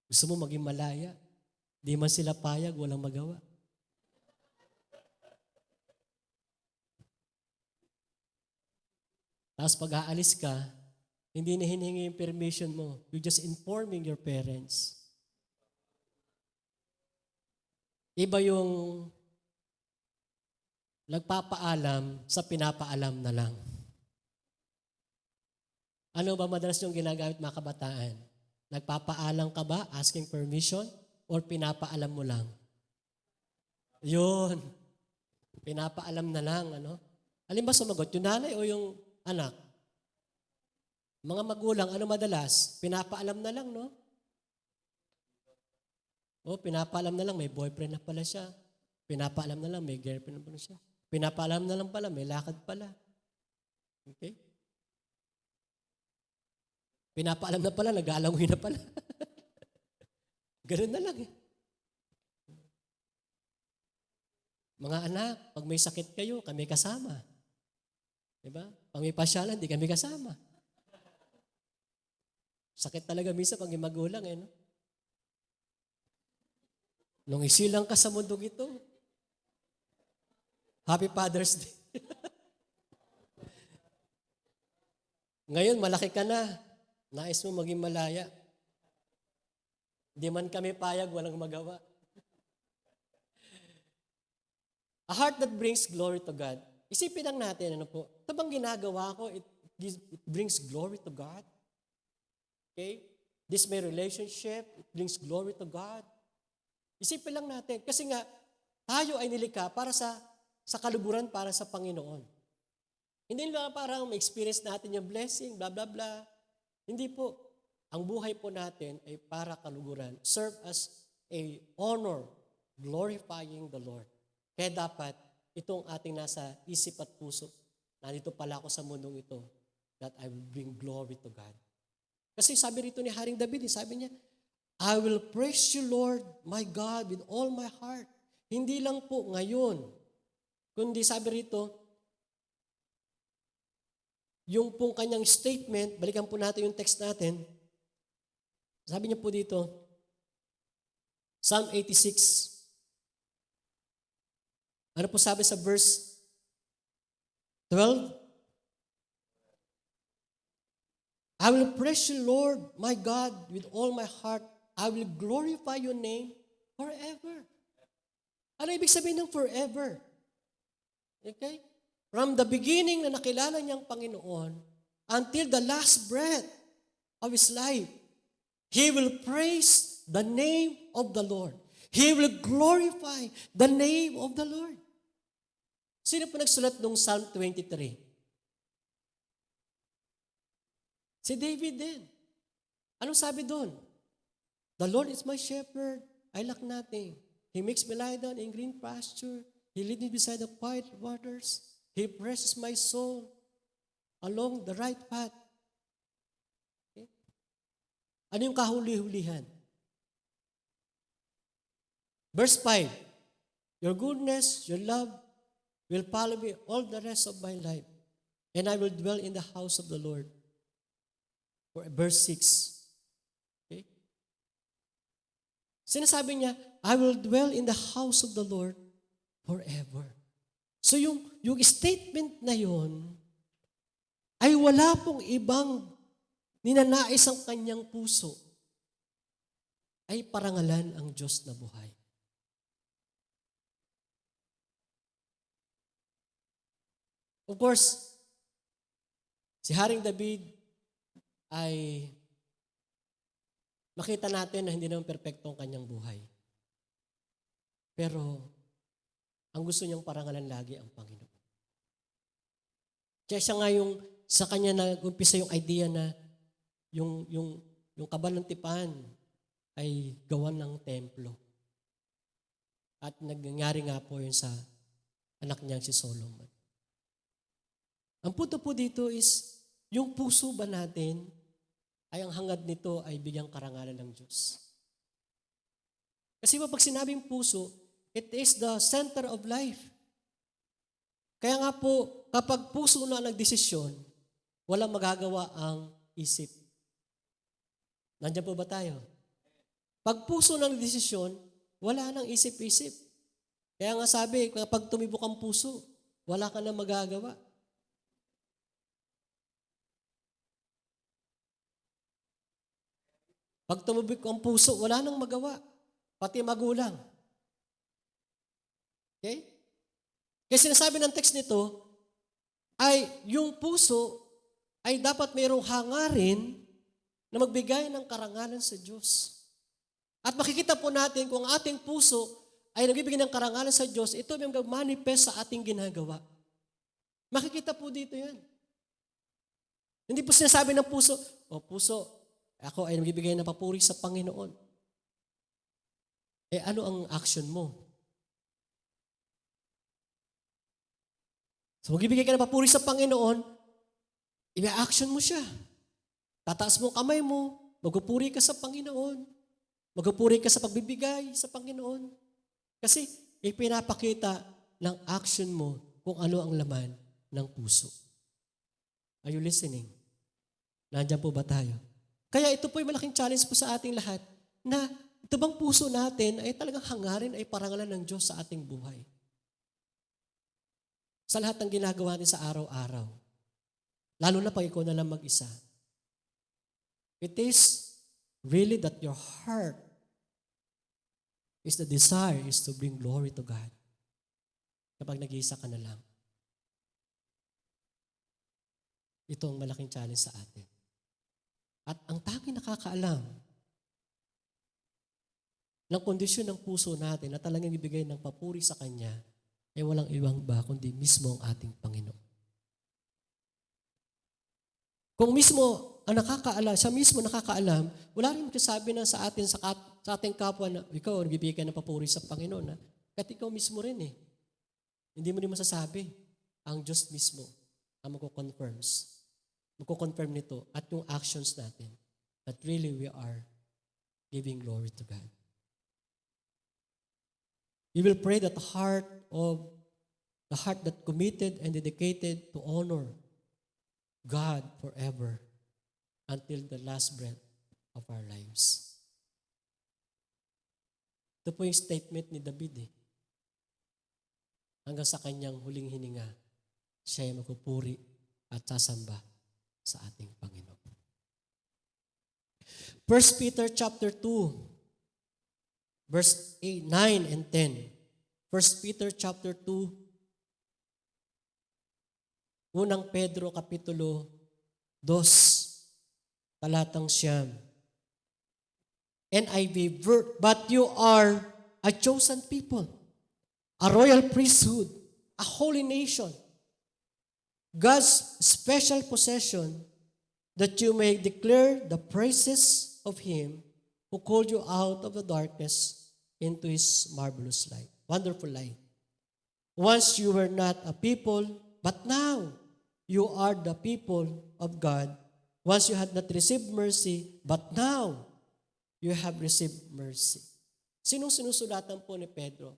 Gusto mo maging malaya. Di man sila payag, walang magawa. Tapos pag aalis ka, hindi na hinihingi yung permission mo. You're just informing your parents. Iba yung nagpapaalam sa pinapaalam na lang. Ano ba madalas yung ginagamit mga kabataan? Nagpapaalam ka ba, asking permission, or pinapaalam mo lang? Yun. Pinapaalam na lang, Alin ba sumagot? Yung nanay o yung anak? Mga magulang, ano madalas? Pinapaalam na lang, no? O, pinapaalam na lang, may boyfriend na pala siya. Pinapaalam na lang, may girlfriend na pala siya. Pinapaalam na lang pala, may lakad pala. Okay? Pinapaalam na pala, nag-aalangoy na pala. Ganun na lang eh. Mga anak, pag may sakit kayo, kami kasama. Diba? Pag may pasyalan, di kami kasama. Sakit talaga minsan pag may magulang eh, no? Nung isilang ka sa mundong ito, Happy Father's Day. Ngayon, malaki ka na. Nais mo maging malaya. Di man kami payag, walang magawa. A heart that brings glory to God. Isipin lang natin, ano po, ito bang ginagawa ko, it brings glory to God? Okay? This my relationship, it brings glory to God. Isipin lang natin. Kasi nga, tayo ay nilikha para sa kaluburan, para sa Panginoon. Hindi lang parang ma-experience natin yung blessing, blah, blah, blah. Hindi po. Ang buhay po natin ay para kaluguran. Serve as a honor, glorifying the Lord. Kaya dapat, itong ating nasa isip at puso, nandito pala ako sa mundong ito, that I will bring glory to God. Kasi sabi rito ni Haring David, sabi niya, I will praise you, Lord, my God, with all my heart. Hindi lang po ngayon, kundi sabi rito, yung pong kanyang statement, balikan po natin yung text natin. Sabi niya po dito, Psalm 86. Ano po sabi sa verse 12? I will praise you, Lord, my God, with all my heart. I will glorify your name forever. Ano ibig sabihin ng forever? Okay? From the beginning na nakilala niyang Panginoon until the last breath of his life, he will praise the name of the Lord. He will glorify the name of the Lord. Sino po nagsulat ng Psalm 23? Si David din. Anong sabi doon? The Lord is my shepherd, I lack nothing. He makes me lie down in green pasture. He leads me beside the quiet waters. He refreshes my soul along the right path. Okay? Ano yung kahuli-hulihan? Verse 5, your goodness, your love will follow me all the rest of my life, and I will dwell in the house of the Lord. Verse 6. Okay? Sinasabi niya, I will dwell in the house of the Lord forever. So yung statement na yon ay wala pong ibang ninanais ang kanyang puso ay parangalan ang Diyos na buhay. Of course, si Haring David ay makita natin na hindi naman perpekto ang kanyang buhay. Pero ang gusto niyang parangalan lagi ang Panginoon. Kaya siya nga yung sa kanya nag-umpisa yung idea na yung Kaban ng Tipan ay gawan ng templo. At nangyari nga po yun sa anak niyang si Solomon. Ang punto po dito is, yung puso ba natin ay ang hangad nito ay bigyang karangalan ng Diyos. Kasi pag sinabing puso, it is the center of life. Kaya nga po, kapag puso na nagdesisyon, walang magagawa ang isip. Nandiyan po ba tayo? Pag puso na nagdesisyon, wala nang isip-isip. Kaya nga sabi, kapag tumibok ang puso, wala ka nang magagawa. Pag tumibok ang puso, wala nang magawa. Pati magulang. Okay? Kaya sinasabi ng text nito, ay yung puso ay dapat mayroong hangarin na magbigay ng karangalan sa Diyos. At makikita po natin kung ating puso ay nagbibigay ng karangalan sa Diyos, ito yung mag-manifest sa ating ginagawa. Makikita po dito yan. Hindi po sinasabi ng puso, puso, ako ay nagbibigay ng papuri sa Panginoon. Ano ang action mo? So magbibigay ka ng papuri sa Panginoon, i-action mo siya. Tataas mo ang kamay mo, magpupuri ka sa Panginoon. Magpupuri ka sa pagbibigay sa Panginoon. Kasi ipinapakita ng action mo kung ano ang laman ng puso. Are you listening? Nandiyan po ba tayo? Kaya ito po yung malaking challenge po sa ating lahat na ito bang puso natin ay talagang hangarin ay parangalan ng Diyos sa ating buhay. Sa lahat ng ginagawa natin sa araw-araw. Lalo na pag ikaw na lang mag-isa. It is really that your heart is the desire is to bring glory to God. Kapag nag-iisa ka na lang. Ito ang malaking challenge sa atin. At ang tanging nakakaalam ng kondisyon ng puso natin na talagang ibigay ng papuri sa Kanya ay walang ibang ba kundi mismo ang ating Panginoon. Kung mismo ang nakakaalam, siya mismo nakakaalam, wala rin magsasabi na sa atin, sa ating kapwa na ikaw nagbibigay ka ng papuri sa Panginoon. Kahit ikaw mismo rin eh. Hindi mo rin masasabi. Ang Diyos mismo ang magko-confirm nito at yung actions natin that really we are giving glory to God. We will pray that the heart that committed and dedicated to honor God forever until the last breath of our lives. Ito po yung statement ni David eh. Hanggang sa kanyang huling hininga, siya ay magpupuri at sasamba sa ating Panginoon. 1 Peter chapter 2, verse 8, 9 and 10. 1 Peter chapter 2, Unang Pedro kapitulo 2, talatang 9. NIV, but you are a chosen people, a royal priesthood, a holy nation, God's special possession, that you may declare the praises of Him who called you out of the darkness into His marvelous light. Wonderful light. Once you were not a people, but now you are the people of God. Once you had not received mercy, but now you have received mercy. Sinong sinusulatan po ni Pedro?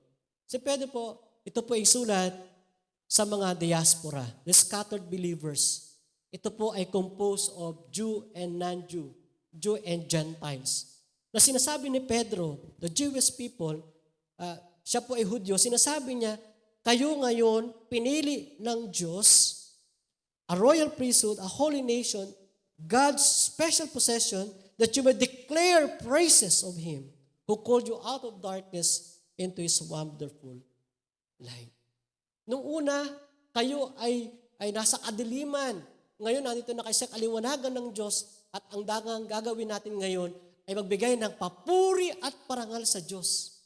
Si Pedro po, ito po ay sulat sa mga diaspora, the scattered believers. Ito po ay composed of Jew and non-Jew, Jew and Gentiles. Na sinasabi ni Pedro, the Jewish people, siya po ay Hudyo, sinasabi niya, kayo ngayon pinili ng Diyos, a royal priesthood, a holy nation, God's special possession, that you may declare praises of Him who called you out of darkness into His wonderful light. Nung una, kayo ay nasa kadiliman. Ngayon, nandito na kayo sa kaliwanagan ng Diyos at ang dagang gagawin natin ngayon ay magbigay ng papuri at parangal sa Diyos.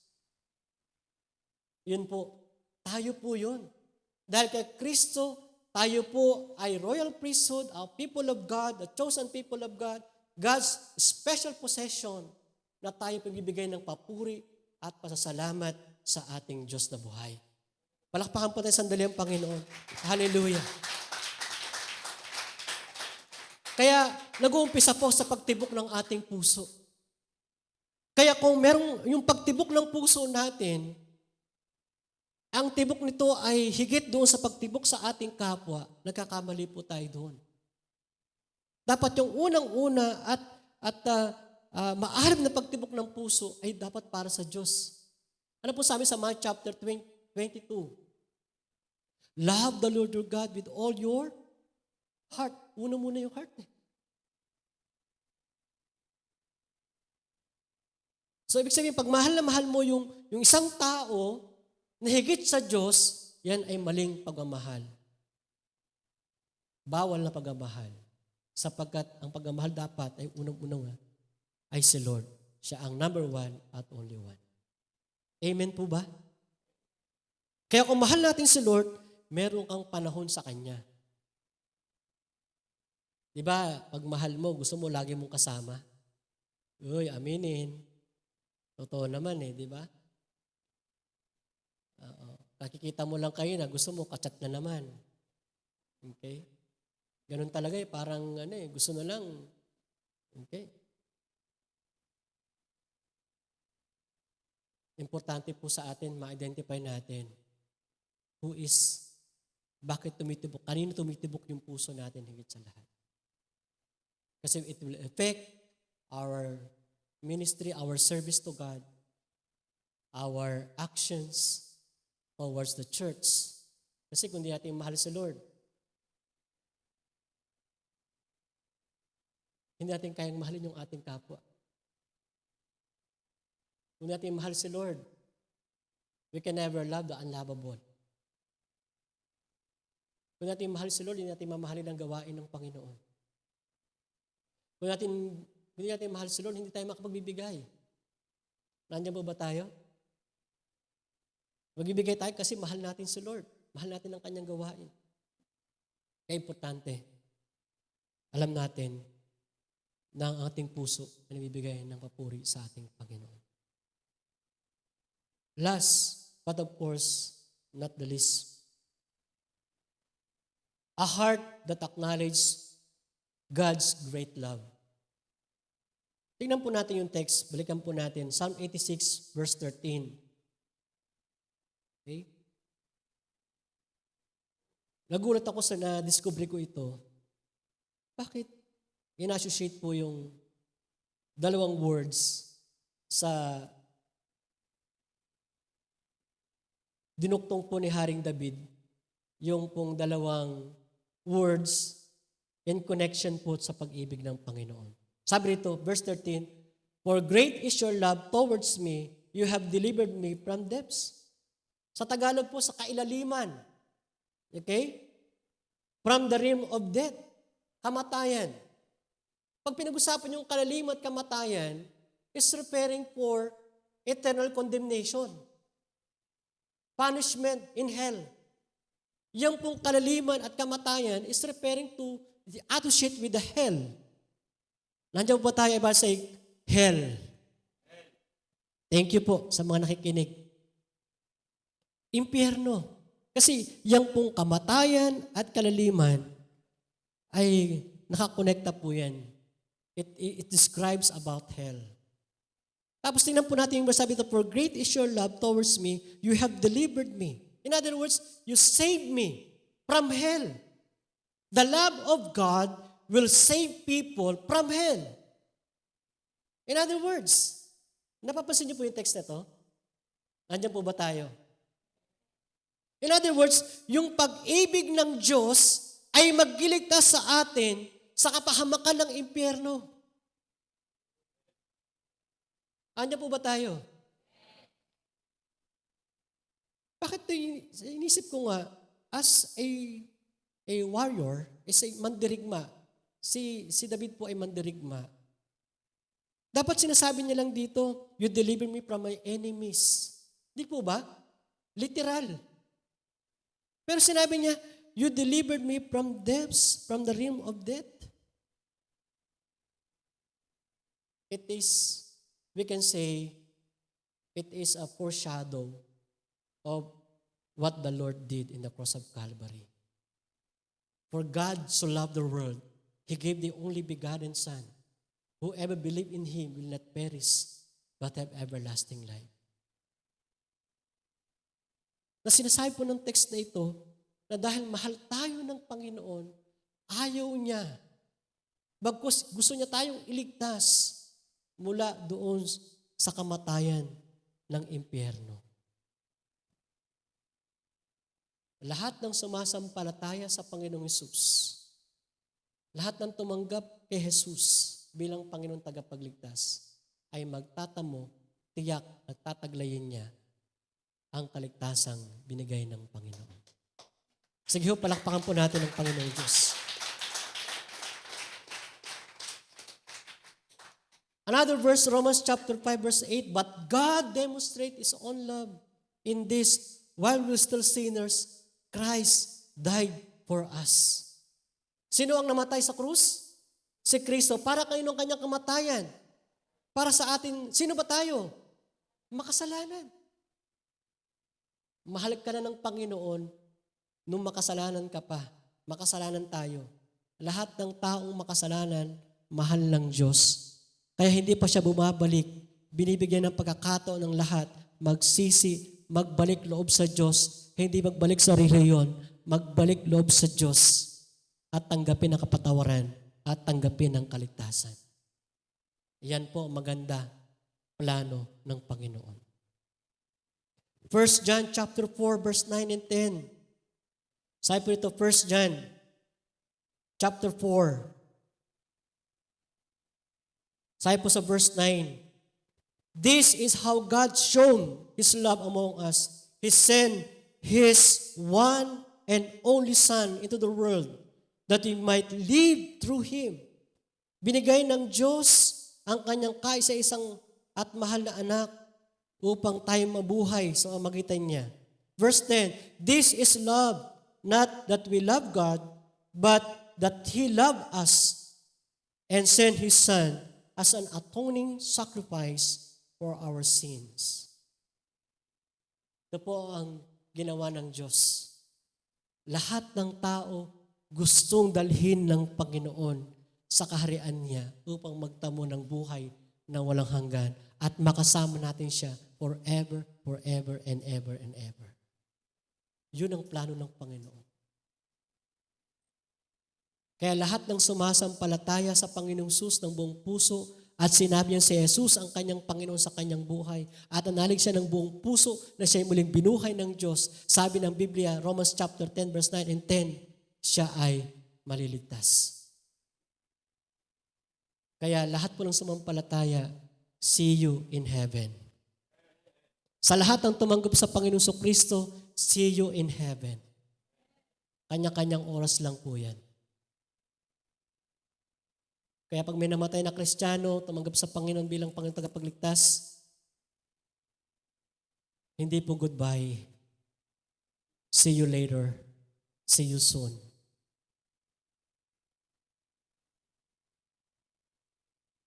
Yun po. Tayo po yun. Dahil kay Kristo, tayo po ay royal priesthood, a people of God, the chosen people of God, God's special possession na tayo pagbibigay ng papuri at pasasalamat sa ating Diyos na buhay. Palakpakan po tayo sandali ang Panginoon. Hallelujah. Kaya nag-uumpisa po sa pagtibok ng ating puso. Kaya kung merong yung pagtibok ng puso natin, ang tibok nito ay higit doon sa pagtibok sa ating kapwa, nagkakamali po tayo doon. Dapat yung unang-una at maaarap na pagtibok ng puso ay dapat para sa Diyos. Ano po sabi sa Mark chapter 22? Love the Lord your God with all your heart. Una muna yung heart eh. So ibig sabihin, pag mahal na mahal mo yung isang tao na higit sa Diyos, yan ay maling pagmamahal. Bawal na pagmamahal. Sapagkat ang pagmamahal dapat ay unang-unang ay si Lord. Siya ang number one at only one. Amen po ba? Kaya kung mahal natin si Lord, meron kang panahon sa Kanya. Diba, pag mahal mo, gusto mo lagi mong kasama. Uy, aminin. Totoo naman eh, di ba? Nakikita mo lang kayo na gusto mo, kachat na naman. Okay? Ganun talaga eh, parang gusto na lang. Okay? Importante po sa atin, ma-identify natin who is Bakit tumitibok? Kanino tumitibok yung puso natin higit sa lahat? Kasi it will affect our ministry, our service to God, our actions towards the church. Kasi kung di natin mahal si Lord, hindi natin kayang mahalin yung ating kapwa. Kung di natin mahal si Lord, we can never love the unlovable. Kung natin mahal si Lord, hindi natin mamahalin ang gawain ng Panginoon. Kung hindi natin mahal si Lord, hindi tayo makapagbibigay. Nandiyan po ba tayo? Magbibigay tayo kasi mahal natin si Lord. Mahal natin ang kanyang gawain. Kaya importante, alam natin na ang ating puso ay nabibigay ng papuri sa ating Panginoon. Last, but of course, not the least, a heart that acknowledges God's great love. Tingnan po natin yung text. Balikan po natin. Psalm 86 verse 13. Okay? Nagulat ako sa na-discover ko ito. Bakit? In-associate po yung dalawang words sa dinuktong po ni Haring David, yung pong dalawang words in connection po sa pag-ibig ng Panginoon. Sabi rito, verse 13, "For great is your love towards me, you have delivered me from depths." Sa Tagalog po, sa kailaliman. Okay? From the realm of death. Kamatayan. Pag pinag-usapan yung kalaliman at kamatayan, is referring for eternal condemnation. Punishment in hell. Yung pong kalaliman at kamatayan is referring to the associate with the hell. Nandiyan po tayo ba sa hell? Thank you po sa mga nakikinig. Impyerno. Kasi yung pong kamatayan at kalaliman ay nakakonekta po yan. It describes about hell. Tapos tingnan po natin yung verse, sabi ito, "For great is your love towards me, you have delivered me." In other words, you saved me from hell. The love of God will save people from hell. In other words, napapansin niyo po yung text na ito? Nandiyan po ba tayo? In other words, yung pag-ibig ng Diyos ay magliligtas sa atin sa kapahamakan ng impyerno. Nandiyan po ba tayo? Bakit inisip ko nga, as a warrior, is a mandirigma, si David po ay mandirigma. Dapat sinasabi niya lang dito, "You deliver me from my enemies." Di po ba? Literal. Pero sinabi niya, "You delivered me from depths, from the realm of death." It is, we can say, it is a foreshadow of what the Lord did in the cross of Calvary. For God so loved the world, He gave the only begotten Son. Whoever believe in Him will not perish, but have everlasting life. Na sinasabi po ng text na ito, na dahil mahal tayo ng Panginoon, ayaw niya. Bagkus gusto niya tayong iligtas mula doon sa kamatayan ng impyerno. Lahat ng sumasampalataya sa Panginoong Hesus, lahat ng tumanggap kay Jesus bilang Panginoong tagapagligtas, ay magtatamo, tiyak at tataglayin niya ang kaligtasang binigay ng Panginoon. Sige ho, palakpakan po natin ang Panginoong Diyos. Another verse, Romans chapter 5, verse 8, "But God demonstrates His own love in this, while we're still sinners, Christ died for us." Sino ang namatay sa krus? Si Kristo. Para kayo ng kanyang kamatayan. Para sa atin, sino ba tayo? Makasalanan. Mahal ka na ng Panginoon nung makasalanan ka pa. Makasalanan tayo. Lahat ng taong makasalanan, mahal ng Diyos. Kaya hindi pa siya bumabalik. Binibigyan ng pagkakataon ng lahat, magsisi, magbalik loob sa Diyos, hindi magbalik sa reliyon, magbalik loob sa Diyos at tanggapin ang kapatawaran at tanggapin ang kaligtasan. Yan po ang maganda plano ng Panginoon. 1 John chapter 4 verse 9 and 10. Sabi po ito, 1 John chapter 4. Sabi po sa verse 9, this is how God shown His love among us. He sent His one and only Son into the world that we might live through Him. Binigay ng Diyos ang kanyang kaisa-isang at mahal na anak upang tayo mabuhay sa pamamagitan niya. Verse 10, this is love, not that we love God, but that He loved us and sent His Son as an atoning sacrifice for our sins. Ito po ang ginawa ng Diyos. Lahat ng tao gustong dalhin ng Panginoon sa kaharian niya upang magtamo ng buhay na walang hanggan at makasama natin siya forever, forever, and ever, and ever. Yun ang plano ng Panginoon. Kaya lahat ng sumasampalataya sa Panginoong Jesus ng buong puso at sinabi niya si Jesus ang kanyang Panginoon sa kanyang buhay at nanalig siya ng buong puso na siya ay muling binuhay ng Diyos. Sabi ng Biblia, Romans chapter 10 verse 9 and 10, siya ay maliligtas. Kaya lahat po ng sumampalataya, see you in heaven. Sa lahat ng tumanggap sa Panginoong Kristo, see you in heaven. Kanya-kanyang oras lang po yan. Kaya pag may namatay na Kristiyano, tumanggap sa Panginoon bilang Panginoon tagapagligtas, hindi po goodbye. See you later. See you soon.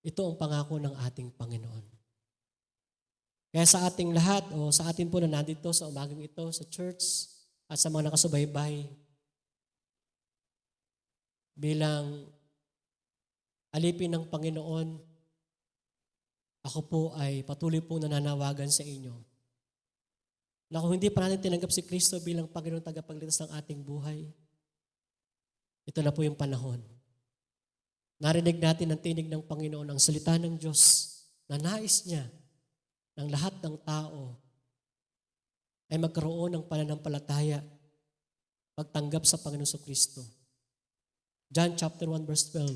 Ito ang pangako ng ating Panginoon. Kaya sa ating lahat, o sa atin po na nandito sa umagang ito, sa church, at sa mga nakasubaybay, bilang alipin ng Panginoon, ako po ay patuloy po nananawagan sa inyo na kung hindi pa natin tinanggap si Kristo bilang Panginoon tagapagligtas ng ating buhay, ito na po yung panahon. Narinig natin ang tinig ng Panginoon, ang salita ng Diyos na nais niya ng lahat ng tao ay magkaroon ng pananampalataya, pagtanggap sa Panginoon Kristo. John chapter 1 verse 12,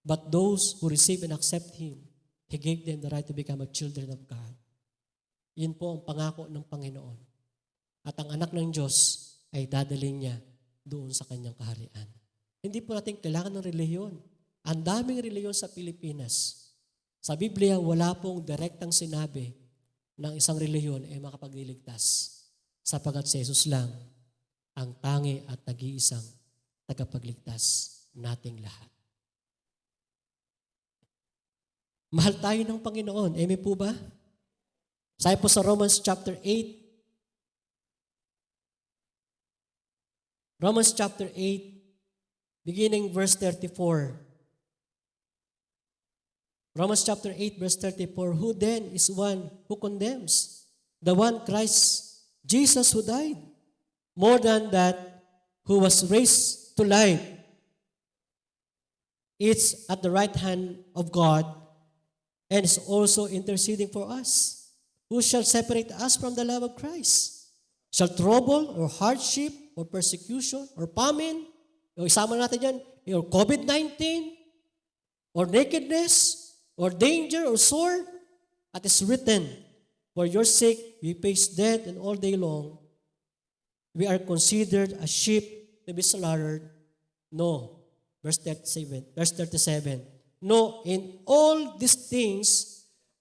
but those who receive and accept Him, He gave them the right to become a children of God. Yun po ang pangako ng Panginoon. At ang anak ng Diyos ay dadalhin niya doon sa kanyang kaharian. Hindi po natin kailangan ng relihiyon. Ang daming relihiyon sa Pilipinas. Sa Biblia, wala pong direktang sinabi ng isang relihiyon ay makapagliligtas. Sapagat si Jesus lang ang tangi at nag-iisang tagapagligtas nating lahat. Mahal tayo ng Panginoon. Amen po ba? Sabi po sa Romans chapter 8. Romans chapter 8, beginning verse 34. Romans chapter 8 verse 34, who then is one who condemns? The one Christ Jesus who died. More than that, who was raised to life. It's at the right hand of God and is also interceding for us. Who shall separate us from the love of Christ? Shall trouble or hardship or persecution or famine, o isama natin yan, or COVID-19, or nakedness, or danger, or sword, at is written, for your sake we face death, and all day long we are considered as sheep to be slaughtered. No. Verse 37. No, in all these things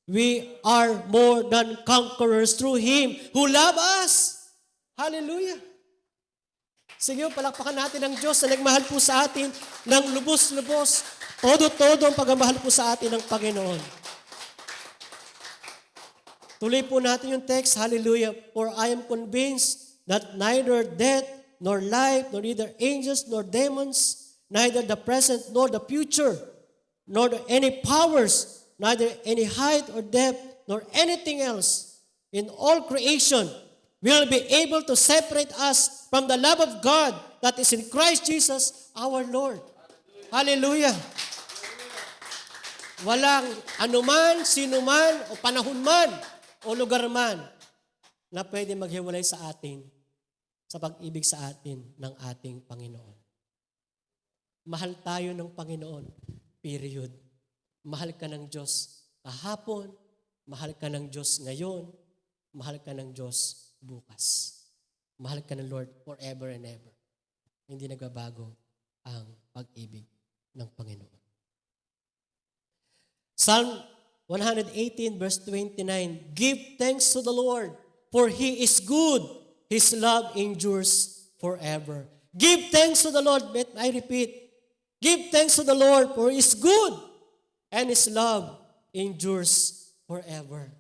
we are more than conquerors through Him who loved us. Hallelujah. Sige, palakpakan natin ang Diyos na nagmahal po sa atin ng lubos-lubos. Todo-todo ang pagmamahal po sa atin ng Panginoon. Tuloy po natin yung text, hallelujah. For I am convinced that neither death, nor life, nor either angels, nor demons, neither the present, nor the future, nor any powers, neither any height or depth, nor anything else in all creation will be able to separate us from the love of God that is in Christ Jesus our Lord. Hallelujah! Walang anuman, sinuman, o panahon man, o lugar man na pwede maghiwalay sa atin sa pag-ibig sa atin ng ating Panginoon. Mahal tayo ng Panginoon, period. Mahal ka ng Diyos kahapon, mahal ka ng Diyos ngayon, mahal ka ng Diyos bukas. Mahal ka ng Lord forever and ever. Hindi nagbabago ang pag-ibig ng Panginoon. Psalm 118 verse 29, give thanks to the Lord, for He is good. His love endures forever. Give thanks to the Lord. I repeat, give thanks to the Lord, for He is good, and His love endures forever.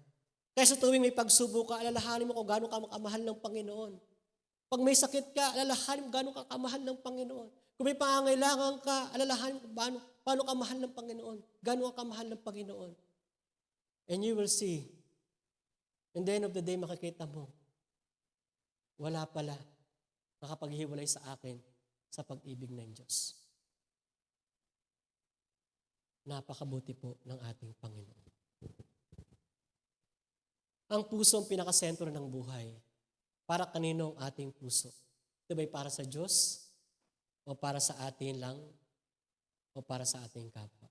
Kaya sa tuwing may pagsubok ka, alalahanin mo kung gaano ka kamahal ng Panginoon. Pag may sakit ka, alalahanin mo gaano ka kamahal ng Panginoon. Kung may pangangailangan ka, alalahanin mo paano ka mahal ng Panginoon. Gaano ka kamahal ng Panginoon. And you will see, in the end of the day, makikita mo, wala pala nakapaghiwalay sa akin sa pag-ibig ng Diyos. Napakabuti po ng ating Panginoon. Ang puso ang pinakasentro ng buhay. Para kanino ang ating puso? Ito ba'y para sa Diyos? O para sa atin lang? O para sa ating kapwa?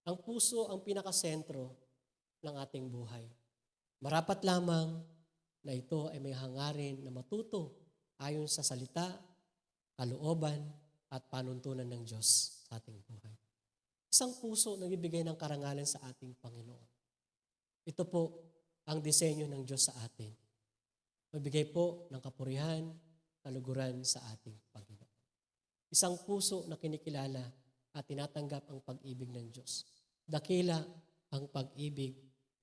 Ang puso ang pinakasentro ng ating buhay. Marapat lamang na ito ay may hangarin na matuto ayon sa salita, kalooban, at panuntunan ng Diyos sa ating buhay. Isang puso na nagbibigay ng karangalan sa ating Panginoon. Ito po ang disenyo ng Diyos sa atin. Magbigay po ng kapurihan, kaluguran sa ating Panginoon. Isang puso na kinikilala at tinatanggap ang pag-ibig ng Diyos. Dakila ang pag-ibig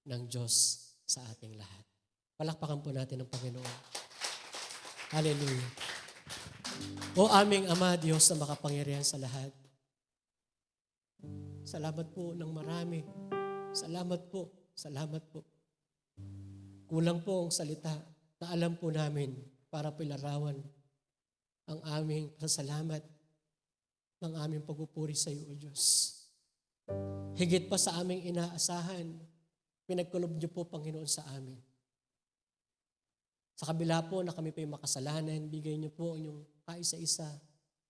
ng Diyos sa ating lahat. Palakpakan po natin ang Panginoon. Hallelujah. O aming Ama, Diyos na makapangyarihan sa lahat. Salamat po ng marami. Salamat po. Salamat po. Kulang po ang salita na alam po namin para pilarawan ang aming pasasalamat ng aming pagpupuri sa iyo, O Diyos. Higit pa sa aming inaasahan, pinagkulob niyo po, Panginoon, sa amin. Sa kabila po na kami po yung makasalanan, bigay niyo po ang inyong kaisa-isa,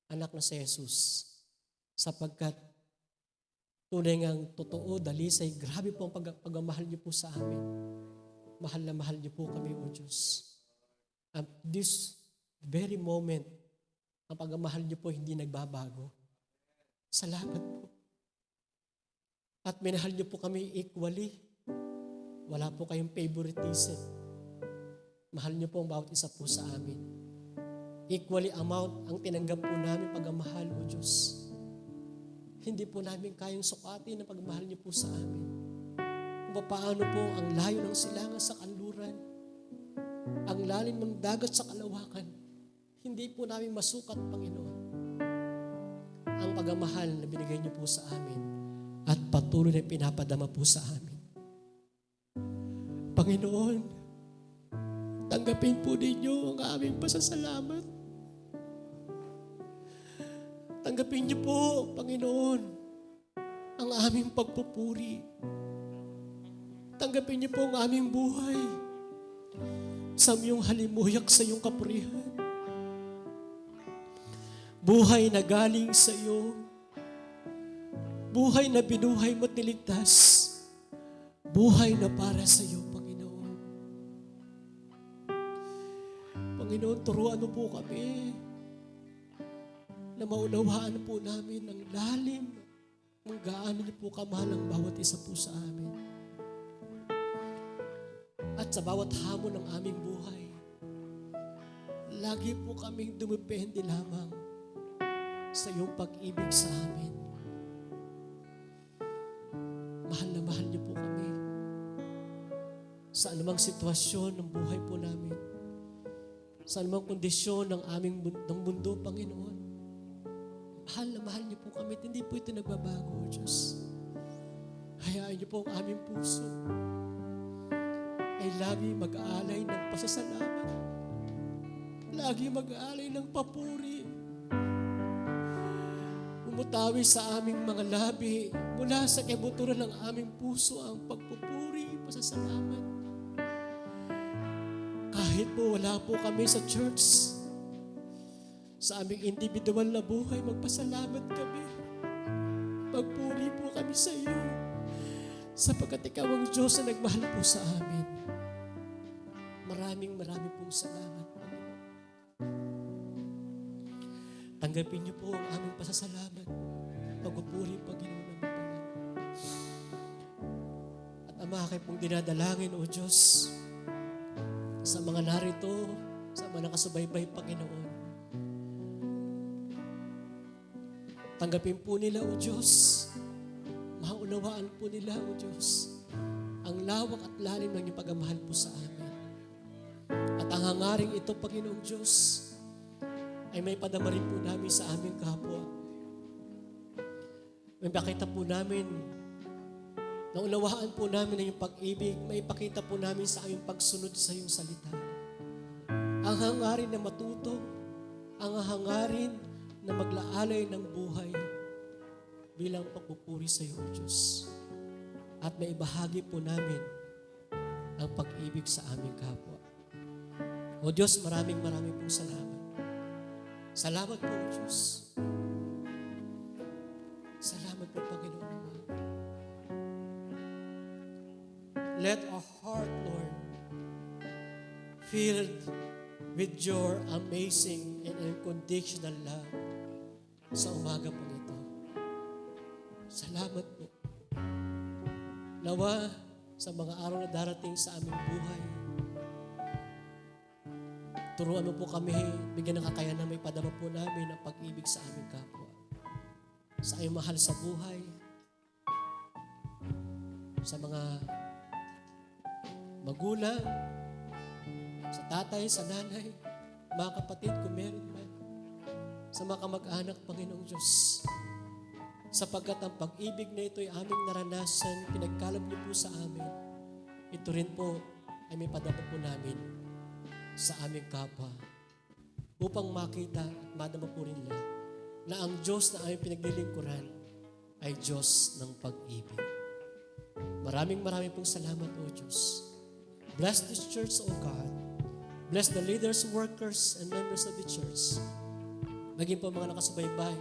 anak na si Jesus. Sapagkat tunay ngang totoo, dalisay, grabe po ang pagmamahal niyo po sa amin. Mahal na mahal niyo po kami, O Diyos. At this very moment, ang pagmamahal niyo po hindi nagbabago. Salamat po. At minahal niyo po kami equally. Wala po kayong favoritism. Mahal niyo po ang bawat isa po sa amin. Equally amount ang tinanggap po namin pagmamahal, O Diyos. Hindi po namin kayang sukatin ang pagmamahal niyo po sa amin. Kung paano po ang layo ng silangan sa kanluran, ang lalim ng dagat sa kalawakan, hindi po namin masukat, Panginoon. Ang pagmamahal na binigay niyo po sa amin at patuloy na pinapadama po sa amin. Panginoon, tanggapin po ninyo ang aming pasasalamat. Tanggapin niyo po, Panginoon, ang aming pagpupuri. Tanggapin niyo po ang aming buhay sa iyong halimuyak sa iyong kapurihan. Buhay na galing sa iyo. Buhay na binuhay mo at niligtas. Buhay na para sa iyo, Panginoon. Panginoon, turuan mo po kami na maunawaan po namin ang lalim kung gaano niyo po kamahal ang bawat isa po sa amin. At sa bawat hamon ng aming buhay, lagi po kaming dumepende lamang sa iyong pag-ibig sa amin. Mahal na mahal niyo po kami sa anumang sitwasyon ng buhay po namin, sa anumang kondisyon ng ng mundo, Panginoon. Mahal na mahal niyo po kami at hindi po ito nagbabago, O Diyos. Hayaan niyo po ang aming puso ay lagi mag-aalay ng pasasalamat. Lagi mag-aalay ng papuri. Umutawi sa aming mga labi, mula sa kebuturan ng aming puso ang pagpupuri, pasasalamat. Kahit po wala po kami sa church, sa aming individual na buhay, magpasalamat kami. Magpuri po kami sa iyo, sapagkat ikaw ang Diyos na nagmahal po sa amin. Maraming pong salamat, Panginoon. Tanggapin niyo po ang aming pasasalamat, pagpupuri, Panginoon ng Panginoon. At Ama, kayo pong dinadalangin, O Diyos, sa mga narito, sa mga nakasubaybay, Panginoon. Tanggapin po nila, O Diyos. Maunawaan po nila, O Diyos, ang lawak at lalim ng iyong pagmamahal po sa amin. At ang hangaring ito, Panginoong Diyos, ay may padama rin po namin sa aming kapwa. May pakita po namin, naunawaan po namin ang iyong pag-ibig, may ipakita po namin sa aming pagsunod sa iyong salita. Ang hangarin na matuto, ang hangarin na maglaalay ng buhay bilang pagpupuri sa iyo, O Diyos. At may ibahagi po namin ang pag-ibig sa aming kapwa. O Diyos, maraming pong salamat. Salamat po, O Diyos. Salamat po, Panginoon naman. Let our heart, Lord, filled with your amazing and unconditional love sa umaga po ito. Salamat po. Nawa sa mga araw na darating sa aming buhay, turuan mo po kami, bigyan ng kakayanan, may padama po namin ang pag-ibig sa aming kapwa. Sa aming mahal sa buhay, sa mga magulang, sa tatay, sa nanay, mga kapatid, kung meron man, sa mga kamag-anak, Panginoong Diyos. Sapagkat ang pag-ibig na ito ay aming naranasan, pinagkalab niyo po sa amin, ito rin po ay may padama po namin sa aming kapwa upang makita at madama po rin nila na ang Diyos na aming pinaglilingkuran ay Diyos ng pag-ibig. Maraming pong salamat, O Diyos. Bless this church, O God. Bless the leaders, workers, and members of the church. Maging po mga nakasubaybay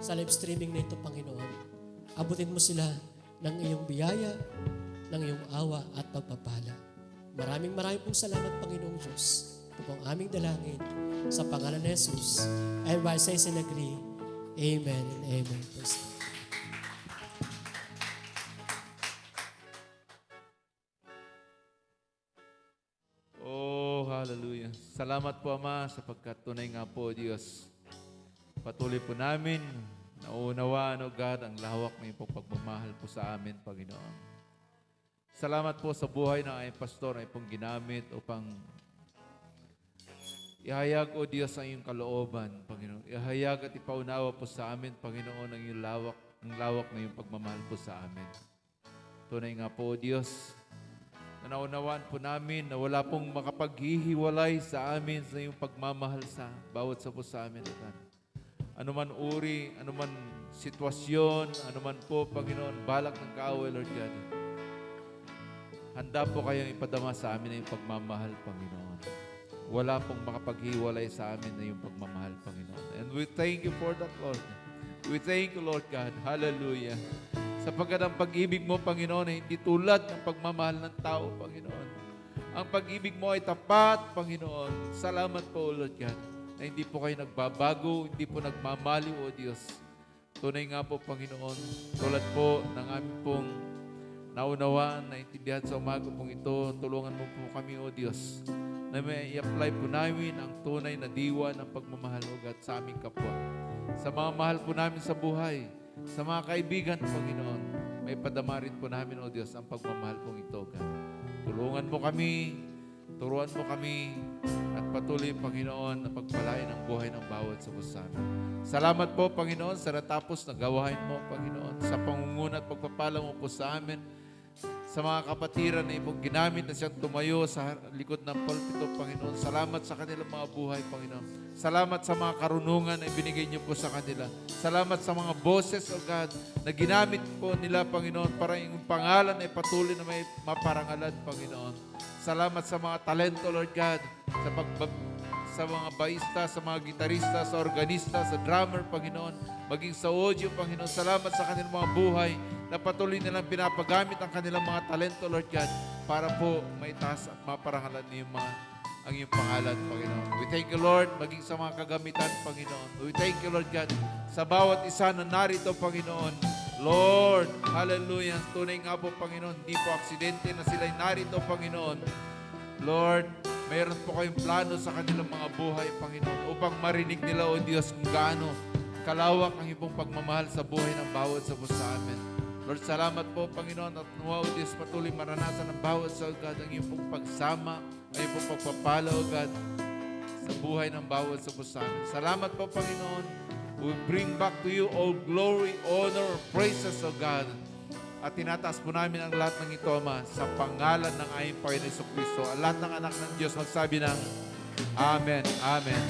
sa live streaming na ito, Panginoon. Abutin mo sila ng iyong biyaya, ng iyong awa at pagpapala. Maraming pong salamat, Panginoong Diyos. Ito po ang aming dalangin sa pangalan ni Jesus. Everybody says and agree, Amen and Amen. Praise God. Hallelujah. Salamat po, Ama, sapagkat tunay nga po, Diyos. Patuloy po namin naunawaan, O God, ang lawak ng iyong pagmamahal po sa amin, Panginoon. Salamat po sa buhay ng aming pastor na ipong ginamit upang ihayag, O Diyos, ang iyong kalooban, Panginoon. Ihayag at ipaunawa po sa amin, Panginoon, ang iyong lawak ng iyong pagmamahal po sa amin. Tunay nga po, O Diyos, na naunawaan po namin na wala pong makapaghihiwalay sa amin sa iyong pagmamahal sa bawat sa po sa amin, O God. Anuman uri, anuman sitwasyon, anuman po, Panginoon, balak ng kaaway, Lord God. Handa po kayong ipadama sa amin na iyong pagmamahal, Panginoon. Wala pong makapaghiwalay sa amin na iyong pagmamahal, Panginoon. And we thank you for that, Lord. We thank you, Lord God. Hallelujah. Sapagkat ang pag-ibig mo, Panginoon, ay hindi tulad ng pagmamahal ng tao, Panginoon. Ang pag-ibig mo ay tapat, Panginoon. Salamat po, Lord God, na hindi po kayo nagbabago, hindi po nagmamaliw, O Diyos. Tunay nga po, Panginoon, tulad po ng aming pong naunawaan, naintindihan sa umaga pong ito, tulungan mo po kami, O Diyos, na may i-apply po namin ang tunay na diwa ng pagmamahal, O God, sa aming kapwa. Sa mga mahal po namin sa buhay, sa mga kaibigan, Panginoon, may padama rin po namin, O Diyos, ang pagmamahal pong ito, God. Tulungan mo kami, turuan mo kami, at patuloy, Panginoon, na pagpalain ang buhay ng bawat sa pusanan. Salamat po, Panginoon, sa natapos na gawain mo, Panginoon, sa pangunguna at pagpapala mo po sa amin, sa mga kapatiran na iyong ginamit na siyang tumayo sa likod ng pulpito, Panginoon. Salamat sa kanilang mga buhay, Panginoon. Salamat sa mga karunungan na ibinigay niyo po sa kanila. Salamat sa mga boses, O God, na ginamit po nila, Panginoon, para yung pangalan ay patuloy na may maparangalan, Panginoon. Salamat sa mga talento, Lord God, sa mga baista, sa mga gitarista, sa organista, sa drummer, Panginoon, maging sa audio, Panginoon. Salamat sa kanilang mga buhay na patuloy nilang pinapagamit ang kanilang mga talento, Lord God, para po maitaas at maparangalan niyo ang iyong pangalan, Panginoon. We thank you, Lord, maging sa mga kagamitan, Panginoon. We thank you, Lord God, sa bawat isa na narito, Panginoon. Lord, hallelujah. Tunay nga po, Panginoon, hindi po aksidente na sila'y narito, Panginoon. Lord, mayroon po kayong plano sa kanilang mga buhay, Panginoon, upang marinig nila, O Diyos, kung gaano kalawak ang iyong pagmamahal sa buhay ng bawat sa amin. Lord, salamat po, Panginoon, at nawa, O Diyos, patuloy maranasan ng bawat sa, O God, ang iyong pong pagsama, ang iyong pong pagpapala, O God, sa buhay ng bawat sa amin. Salamat po, Panginoon. We bring back to you all glory, honor, praises, O God. At tinataas po namin ang lahat ng ito, Ama, sa pangalan ng aming Panginoon Jesucristo. Ang lahat ng anak ng Diyos magsabi ng Amen. Amen.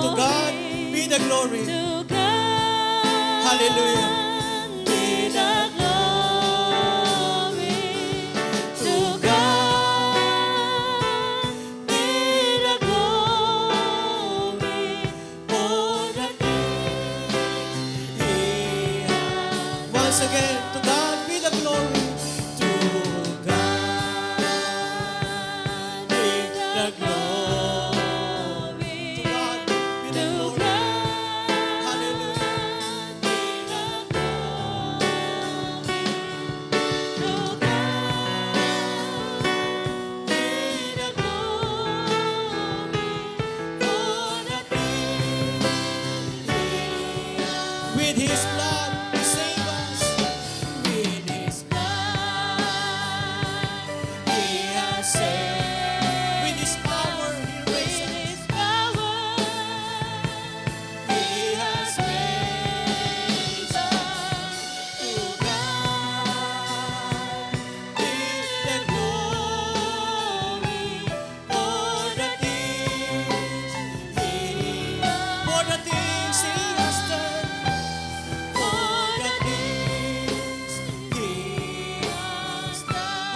To God be the glory. To God Hallelujah. be the glory. To God be the glory for the things He has. Once again, to God be the glory. To God be the glory. To God be the To glory. God Hallelujah. be the glory. To God be the glory for the things He has. With His blood, He saved us. With His blood, He has saved. With His power, He With raised us. His power, He has raised us. To God be the glory for the things He has. For the things He has done. For the things He has done.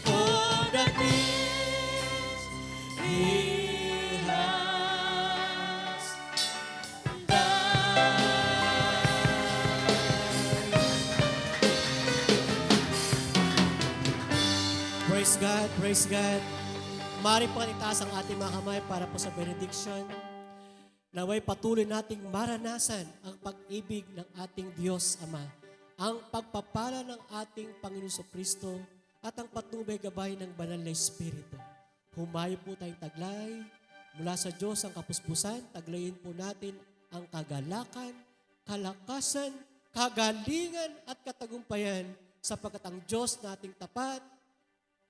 For the things He has Praise God, praise God. Mari po itaas ang ating mga kamay para po sa benediction. Naway patuloy nating maranasan ang pag-ibig ng ating Diyos Ama, ang pagpapala ng ating Panginoon Kristo at ang patnubay gabay ng Banal na Espiritu. Humayo po tayong taglay mula sa Diyos ang kapuspusan. Taglayin po natin ang kagalakan, kalakasan, kagalingan at katagumpayan sapagkat ang Diyos nating tapat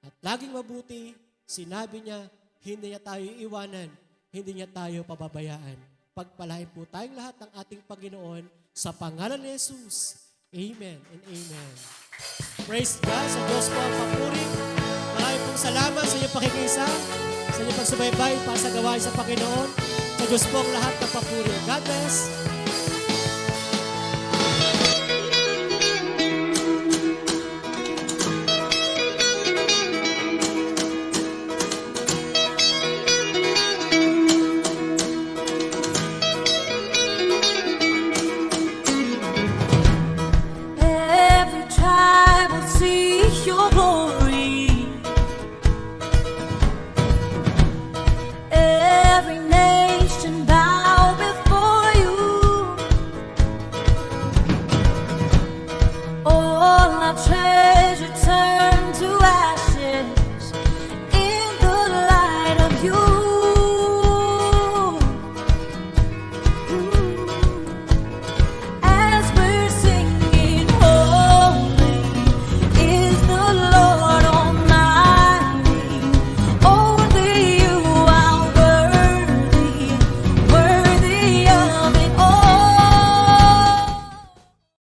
at laging mabuti. Sinabi niya, hindi niya tayo iwanan, hindi niya tayo pababayaan. Pagpalain po tayong lahat ng ating Panginoon sa pangalan ni Jesus. Amen and amen. Praise God. Sa Diyos po ang papuri. Maraming pong salamat sa inyong pakikisa, sa inyong pagsubaybay para sa gawain sa Panginoon. Sa Diyos po ang lahat ng papuri. God bless.